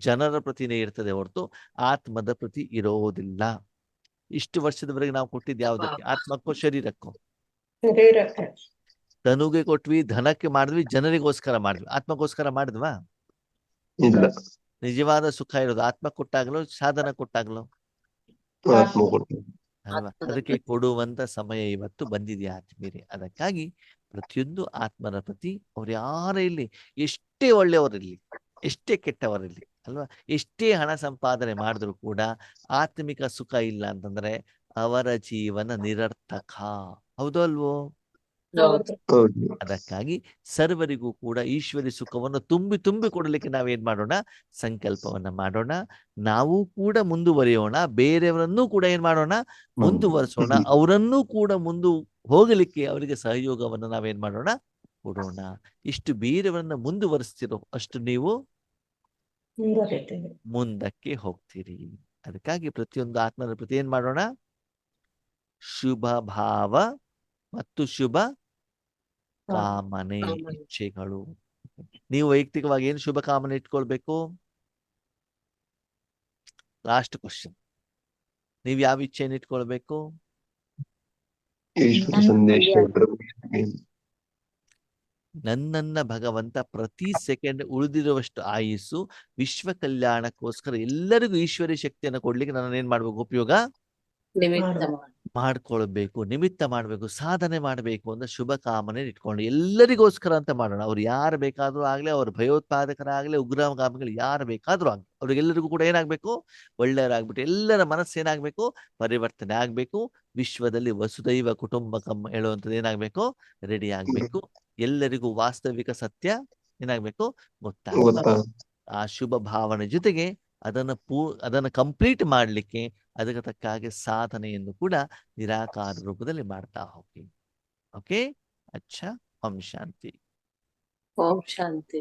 Speaker 1: ಜನರ ಪ್ರತಿನೇ ಇರ್ತದೆ ಹೊರತು ಆತ್ಮದ ಪ್ರತಿ ಇರೋದಿಲ್ಲ. ಇಷ್ಟು ವರ್ಷದವರೆಗೆ ನಾವು ಕೊಟ್ಟಿದ್ದು ಯಾವುದಕ್ಕೆ? ಆತ್ಮಕ್ಕೋ ಶರೀರಕ್ಕೋ?
Speaker 5: ಶರೀರಕ್ಕೆ.
Speaker 1: ತನುಗೆ ಕೊಟ್ವಿ, ಧನಕ್ಕೆ ಮಾಡಿದ್ವಿ, ಜನರಿಗೋಸ್ಕರ ಮಾಡಿದ್ವಿ, ಆತ್ಮಕ್ಕೋಸ್ಕರ ಮಾಡಿದ್ವಾ?
Speaker 2: ಇಲ್ಲ.
Speaker 1: ನಿಜವಾದ ಸುಖ ಇರೋದು ಆತ್ಮ ಕೊಟ್ಟಾಗ್ಲೋ ಸಾಧನ ಕೊಟ್ಟಾಗ್ಲೋ
Speaker 2: ಆತ್ಮ ಕೊಡ್ತೇನೆ.
Speaker 1: ಅಲ್ವಾ? ಅದಕ್ಕೆ ಕೊಡುವಂತ ಸಮಯ ಇವತ್ತು ಬಂದಿದೆ ಆತ್ಮೀಯರೇ. ಅದಕ್ಕಾಗಿ ಪ್ರತಿಯೊಂದು ಆತ್ಮನ ಪ್ರತಿ ಅವ್ರು ಯಾರೇ ಇಲ್ಲಿ, ಎಷ್ಟೇ ಒಳ್ಳೆಯವರಿರ್ಲಿ, ಎಷ್ಟೇ ಕೆಟ್ಟವರಿರ್ಲಿ ಅಲ್ವಾ, ಎಷ್ಟೇ ಹಣ ಸಂಪಾದನೆ ಮಾಡಿದ್ರು ಕೂಡ ಆತ್ಮಿಕ ಸುಖ ಇಲ್ಲ ಅಂತಂದ್ರೆ ಅವರ ಜೀವನ ನಿರರ್ಥಕ. ಹೌದು ಅಲ್ವೋ?
Speaker 6: ಹೌದು.
Speaker 2: ಹೌದು.
Speaker 1: ಅದಕ್ಕಾಗಿ ಸರ್ವರಿಗೂ ಕೂಡ ಈಶ್ವರಿ ಸುಖವನ್ನು ತುಂಬಿ ತುಂಬಿ ಕೊಡಲಿಕ್ಕೆ ನಾವೇನ್ ಮಾಡೋಣ? ಸಂಕಲ್ಪವನ್ನ ಮಾಡೋಣ. ನಾವು ಕೂಡ ಮುಂದುವರಿಯೋಣ, ಬೇರೆಯವರನ್ನೂ ಕೂಡ ಏನ್ ಮಾಡೋಣ? ಮುಂದುವರಿಸೋಣ. ಅವರನ್ನೂ ಕೂಡ ಹೋಗಲಿಕ್ಕೆ ಅವರಿಗೆ ಸಹಯೋಗವನ್ನು ನಾವೇನ್ ಮಾಡೋಣ? ಕೊಡೋಣ. ಇಷ್ಟು ಬೇರೆಯವರನ್ನ ಮುಂದುವರಿಸ್ತಿರೋ ಅಷ್ಟು ನೀವು
Speaker 5: ಮುಂದುವರಿತೀವಿ.
Speaker 1: ಮುಂದಕ್ಕೆ ಹೋಗ್ತೀರಿ. ಅದಕ್ಕಾಗಿ ಪ್ರತಿಯೊಂದು ಆತ್ಮದ ಪ್ರತಿ ಏನ್ ಮಾಡೋಣ? ಶುಭ ಭಾವ ಮತ್ತು ಶುಭ ಕಾಮನೆ, ಇಚ್ಛೆಗಳು. ನೀವು ವೈಯಕ್ತಿಕವಾಗಿ ಏನು ಶುಭ ಕಾಮನೆ ಇಟ್ಕೊಳ್ಬೇಕು? ಲಾಸ್ಟ್ ಕ್ವಶನ್, ನೀವು ಯಾವ ಇಚ್ಛೆಯನ್ನು ಇಟ್ಕೊಳ್ಬೇಕು?
Speaker 2: ಈಶ್ವರ ಸಂದೇಶ
Speaker 1: ನನ್ನನ್ನ ಭಗವಂತ ಪ್ರತಿ ಸೆಕೆಂಡ್ ಉಳಿದಿರುವಷ್ಟು ಆಯುಸ್ಸು ವಿಶ್ವ ಕಲ್ಯಾಣಕ್ಕೋಸ್ಕರ ಎಲ್ಲರಿಗೂ ಈಶ್ವರಿ ಶಕ್ತಿಯನ್ನು ಕೊಡ್ಲಿಕ್ಕೆ ನಾನು ಏನ್ ಮಾಡ್ಬೇಕು? ಉಪಯೋಗ
Speaker 6: ನಿಮಿತ್ತ
Speaker 1: ಮಾಡ್ಕೊಳ್ಬೇಕು, ನಿಮಿತ್ತ ಮಾಡ್ಬೇಕು, ಸಾಧನೆ ಮಾಡ್ಬೇಕು ಅಂತ ಶುಭ ಕಾಮನೆ ಇಟ್ಕೊಂಡು ಎಲ್ಲರಿಗೋಸ್ಕರ ಅಂತ ಮಾಡೋಣ. ಅವ್ರು ಯಾರು ಬೇಕಾದ್ರೂ ಆಗ್ಲಿ, ಅವ್ರ ಭಯೋತ್ಪಾದಕರಾಗ್ಲಿ, ಉಗ್ರಗಾಮಿಗಳು ಯಾರು ಬೇಕಾದ್ರೂ ಆಗ್ಲಿ, ಅವ್ರಿಗೆಲ್ಲರಿಗೂ ಕೂಡ ಏನಾಗ್ಬೇಕು? ಒಳ್ಳೆಯವರಾಗ್ಬಿಟ್ಟು ಎಲ್ಲರ ಮನಸ್ಸು ಏನಾಗ್ಬೇಕು? ಪರಿವರ್ತನೆ ಆಗ್ಬೇಕು. ವಿಶ್ವದಲ್ಲಿ ವಸುದೈವ ಕುಟುಂಬಕಂ ಹೇಳುವಂಥದ್ದು ಏನಾಗ್ಬೇಕು? ರೆಡಿ ಆಗ್ಬೇಕು. ಎಲ್ಲರಿಗೂ ವಾಸ್ತವಿಕ ಸತ್ಯ ಏನಾಗ್ಬೇಕು? ಗೊತ್ತಾಗ್ಬೇಕು. ಆ ಶುಭ ಭಾವನೆ ಜೊತೆಗೆ ಅದನ್ನು ಕಂಪ್ಲೀಟ್ ಮಾಡ್ಲಿಕ್ಕೆ ಅದಕ್ಕೆ ತಕ್ಕ ಹಾಗೆ ಸಾಧನೆಯನ್ನು ಕೂಡ ನಿರಾಕಾರ ರೂಪದಲ್ಲಿ ಮಾಡ್ತಾ ಹೋಗಿ. ಓಕೆ, ಅಚ್ಚಾ. ಓಂ ಶಾಂತಿ.
Speaker 6: ಓಂ ಶಾಂತಿ.